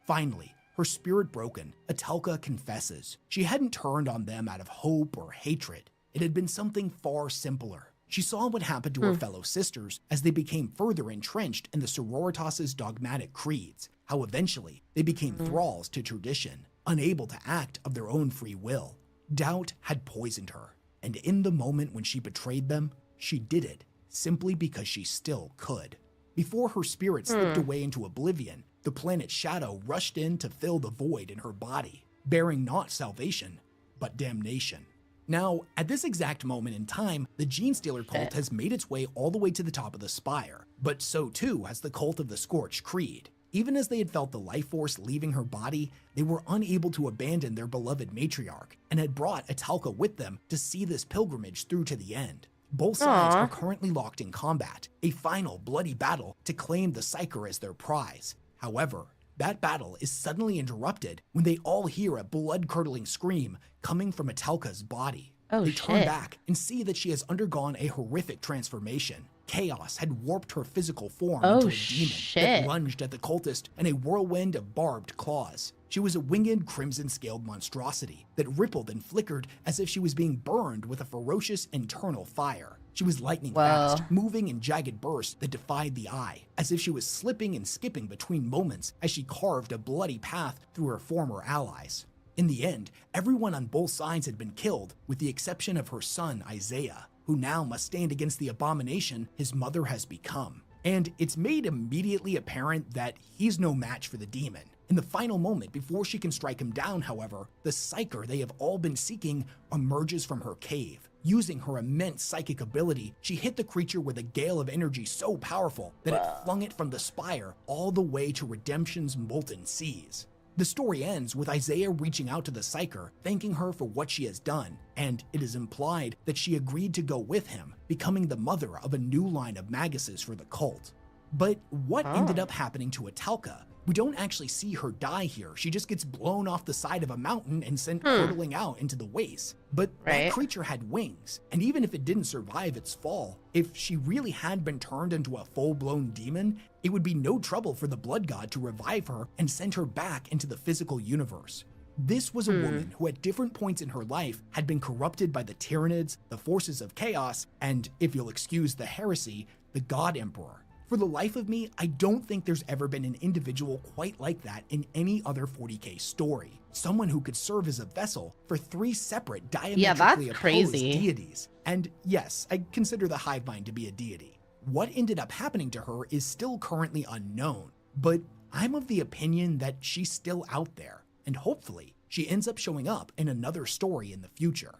Finally, her spirit broken, Atelka confesses. She hadn't turned on them out of hope or hatred. It had been something far simpler. She saw what happened to her fellow sisters as they became further entrenched in the sororitas' dogmatic creeds, how eventually they became thralls to tradition, unable to act of their own free will. Doubt had poisoned her, and in the moment when she betrayed them, she did it simply because she still could. Before her spirit slipped away into oblivion, the planet Shadow rushed in to fill the void in her body, bearing not salvation, but damnation. Now, at this exact moment in time, the Genestealer cult has made its way all the way to the top of the spire, but so too has the cult of the Scorched Creed. Even as they had felt the life force leaving her body, they were unable to abandon their beloved matriarch, and had brought Atelka with them to see this pilgrimage through to the end. Both sides are currently locked in combat, a final bloody battle to claim the Psyker as their prize. However, that battle is suddenly interrupted when they all hear a blood-curdling scream coming from Atelka's body. They turn back and see that she has undergone a horrific transformation. Chaos had warped her physical form into a demon that lunged at the cultist in a whirlwind of barbed claws. She was a winged, crimson-scaled monstrosity that rippled and flickered as if she was being burned with a ferocious internal fire. She was lightning fast, moving in jagged bursts that defied the eye, as if she was slipping and skipping between moments as she carved a bloody path through her former allies. In the end, everyone on both sides had been killed, with the exception of her son, Isaiah, who now must stand against the abomination his mother has become. And it's made immediately apparent that he's no match for the demon. In the final moment before she can strike him down, however, the Psyker they have all been seeking emerges from her cave. Using her immense psychic ability, she hit the creature with a gale of energy so powerful that it flung it from the spire all the way to Redemption's molten seas. The story ends with Isaiah reaching out to the Psyker, thanking her for what she has done, and it is implied that she agreed to go with him, becoming the mother of a new line of maguses for the cult. But what ended up happening to Atelka? We don't actually see her die here. She just gets blown off the side of a mountain and sent hurtling out into the waste. But that creature had wings, and even if it didn't survive its fall, if she really had been turned into a full-blown demon, it would be no trouble for the Blood God to revive her and send her back into the physical universe. This was a woman who at different points in her life had been corrupted by the Tyranids, the forces of chaos, and, if you'll excuse the heresy, the God Emperor. For the life of me, I don't think there's ever been an individual quite like that in any other 40k story. Someone who could serve as a vessel for 3 separate diametrically opposed deities. And yes, I consider the Hive Mind to be a deity. What ended up happening to her is still currently unknown, but I'm of the opinion that she's still out there, and hopefully she ends up showing up in another story in the future.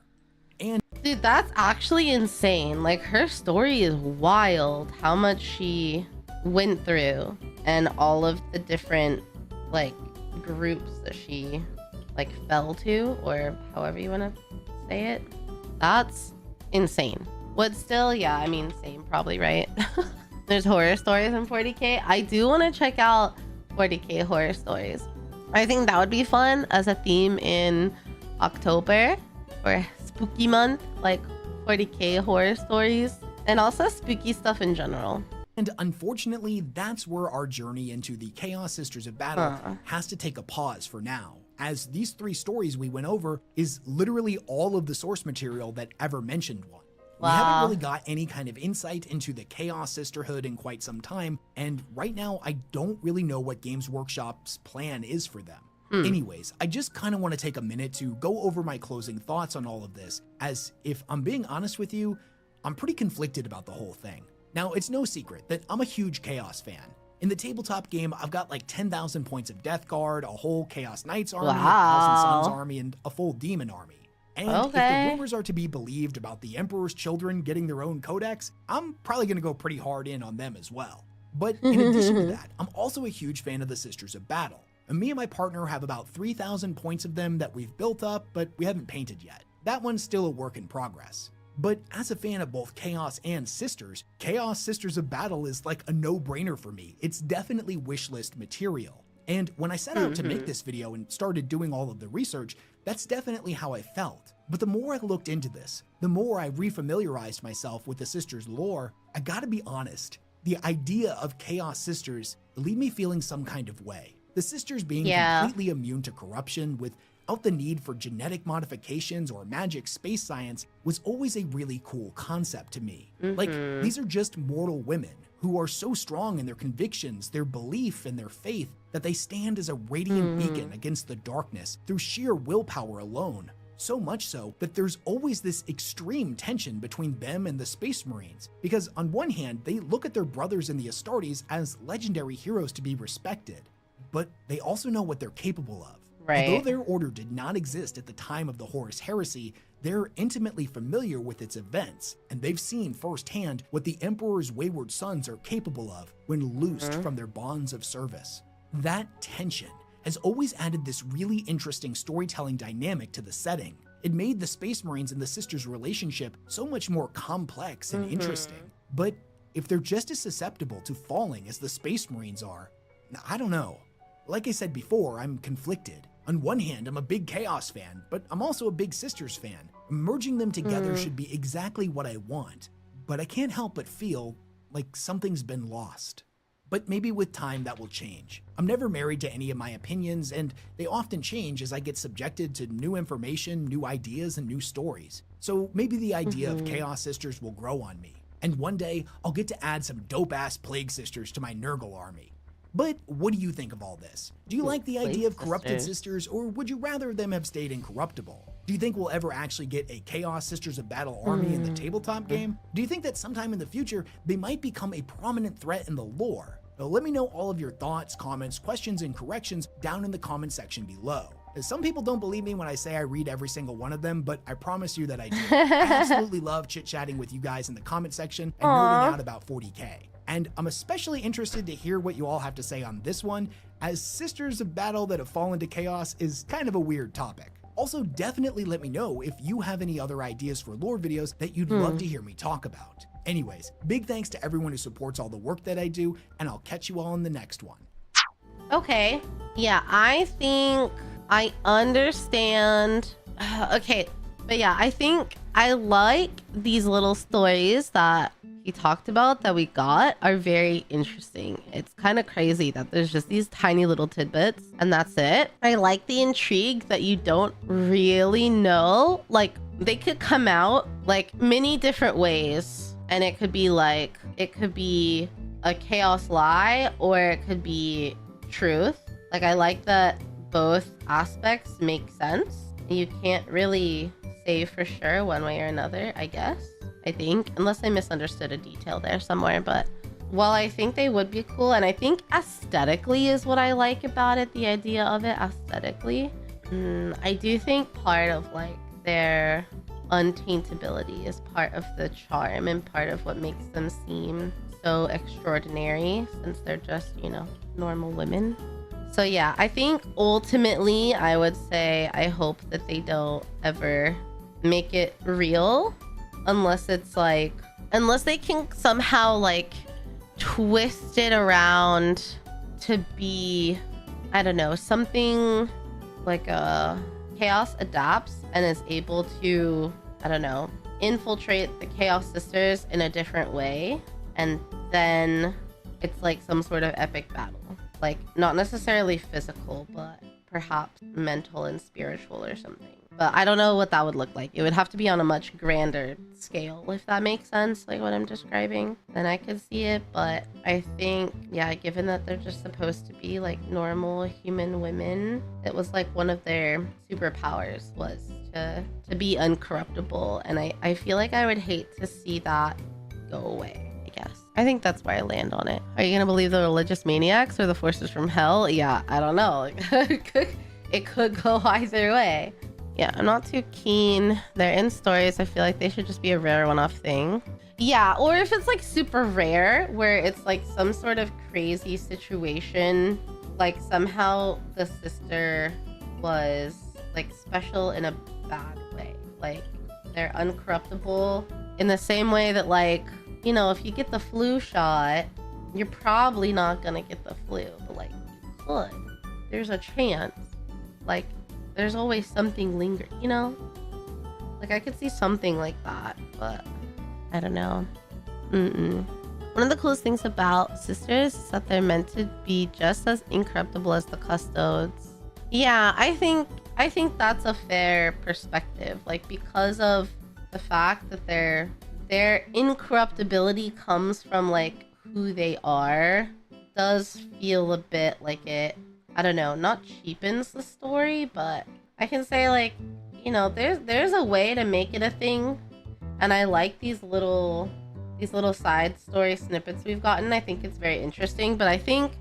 And dude, that's actually insane. Like, her story is wild, how much she went through and all of the different like groups that she like fell to, or however you want to say it. That's insane. But still, yeah, I mean, same probably, right? there's horror stories in 40k. I do want to check out 40k horror stories. I think that would be fun as a theme in October or spooky month, like 40k horror stories and also spooky stuff in general. And unfortunately, that's where our journey into the Chaos Sisters of Battle has to take a pause for now, as these 3 stories we went over is literally all of the source material that ever mentioned one. Wow. We haven't really got any kind of insight into the Chaos Sisterhood in quite some time, and right now I don't really know what Games Workshop's plan is for them. Anyways, I just kind of want to take a minute to go over my closing thoughts on all of this, as if I'm being honest with you, I'm pretty conflicted about the whole thing. Now, it's no secret that I'm a huge Chaos fan. In the tabletop game, I've got like 10,000 points of Death Guard, a whole Chaos Knights army, a Thousand Suns army, and a full Demon army. And if the rumors are to be believed about the Emperor's children getting their own codex, I'm probably going to go pretty hard in on them as well. But in addition to that, I'm also a huge fan of the Sisters of Battle. And me and my partner have about 3,000 points of them that we've built up, but we haven't painted yet. That one's still a work in progress. But as a fan of both Chaos and Sisters, Chaos Sisters of Battle is like a no-brainer for me. It's definitely wishlist material. And when I set out to make this video and started doing all of the research, that's definitely how I felt. But the more I looked into this, the more I refamiliarized myself with the Sisters lore, I gotta be honest, the idea of Chaos Sisters leave me feeling some kind of way. The Sisters being completely immune to corruption without the need for genetic modifications or magic space science was always a really cool concept to me. Like, these are just mortal women who are so strong in their convictions, their belief, and their faith that they stand as a radiant beacon against the darkness through sheer willpower alone. So much so that there's always this extreme tension between them and the Space Marines, because on one hand, they look at their brothers in the Astartes as legendary heroes to be respected, but they also know what they're capable of. Although their order did not exist at the time of the Horus Heresy, they're intimately familiar with its events, and they've seen firsthand what the Emperor's wayward sons are capable of when loosed from their bonds of service. That tension has always added this really interesting storytelling dynamic to the setting. It made the Space Marines and the Sisters' relationship so much more complex and interesting. But if they're just as susceptible to falling as the Space Marines are, I don't know. Like I said before, I'm conflicted. On one hand, I'm a big Chaos fan, but I'm also a big Sisters fan. Merging them together should be exactly what I want, but I can't help but feel like something's been lost. But maybe with time that will change. I'm never married to any of my opinions, and they often change as I get subjected to new information, new ideas, and new stories. So maybe the idea of Chaos Sisters will grow on me, and one day I'll get to add some dope-ass Plague Sisters to my Nurgle army. But what do you think of all this? Do you like the idea of corrupted sisters, or would you rather them have stayed incorruptible? Do you think we'll ever actually get a Chaos Sisters of Battle army in the tabletop game? Do you think that sometime in the future, they might become a prominent threat in the lore? Now, let me know all of your thoughts, comments, questions, and corrections down in the comment section below. Some people don't believe me when I say I read every single one of them, but I promise you that I do. I absolutely love chit-chatting with you guys in the comment section and nerding out about 40k. And I'm especially interested to hear what you all have to say on this one, as Sisters of Battle that have fallen to chaos is kind of a weird topic. Also, definitely let me know if you have any other ideas for lore videos that you'd love to hear me talk about. Anyways, big thanks to everyone who supports all the work that I do, and I'll catch you all in the next one. Okay. Yeah, I think I understand. Okay. But yeah, I think I like these little stories that he talked about that we got are very interesting. It's kind of crazy that there's just these tiny little tidbits and that's it. I like the intrigue that you don't really know. Like, they could come out like many different ways. And it could be like, it could be a chaos lie or it could be truth. Like, I like that both aspects make sense. You can't really say for sure one way or another, I guess. I think, unless I misunderstood a detail there somewhere. But while I think they would be cool, and I think aesthetically is what I like about it, the idea of it aesthetically, I do think part of like their untaintability is part of the charm and part of what makes them seem so extraordinary, since they're just, you know, normal women. So yeah, I think ultimately I would say I hope that they don't ever make it real, unless it's like, unless they can somehow like twisted around to be, I don't know, something like a Chaos adapts and is able to, I don't know, infiltrate the Chaos Sisters in a different way. And then it's like some sort of epic battle. Like, not necessarily physical, but perhaps mental and spiritual or something. But I don't know what that would look like. It would have to be on a much grander scale, if that makes sense, like what I'm describing. Then I could see it, but I think, yeah, given that they're just supposed to be like normal human women, it was like one of their superpowers was to be uncorruptible. And I feel like I would hate to see that go away, I guess. I think that's where I land on it. Are you gonna believe the religious maniacs or the forces from hell? Yeah, I don't know. It could go either way. Yeah, I'm not too keen. They're in stories. I feel like they should just be a rare one-off thing. Yeah, or if it's like super rare, where it's like some sort of crazy situation, like somehow the sister was like special in a bad way. Like they're uncorruptible in the same way that, like, you know, if you get the flu shot, you're probably not gonna get the flu, but like you could. There's a chance. Like, there's always something lingering, you know? Like, I could see something like that, but I don't know. One of the coolest things about sisters is that they're meant to be just as incorruptible as the custodes. Yeah, I think that's a fair perspective. Like, because of the fact that their incorruptibility comes from like who they are, does feel a bit like it, I don't know, not cheapens the story, but I can say, like, you know, there's a way to make it a thing. And I like these little side story snippets we've gotten. I think it's very interesting, but I think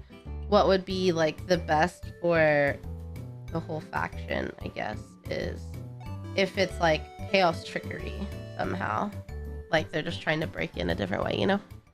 what would be like the best for the whole faction, I guess, is if it's like chaos trickery somehow. Like they're just trying to break in a different way, you know?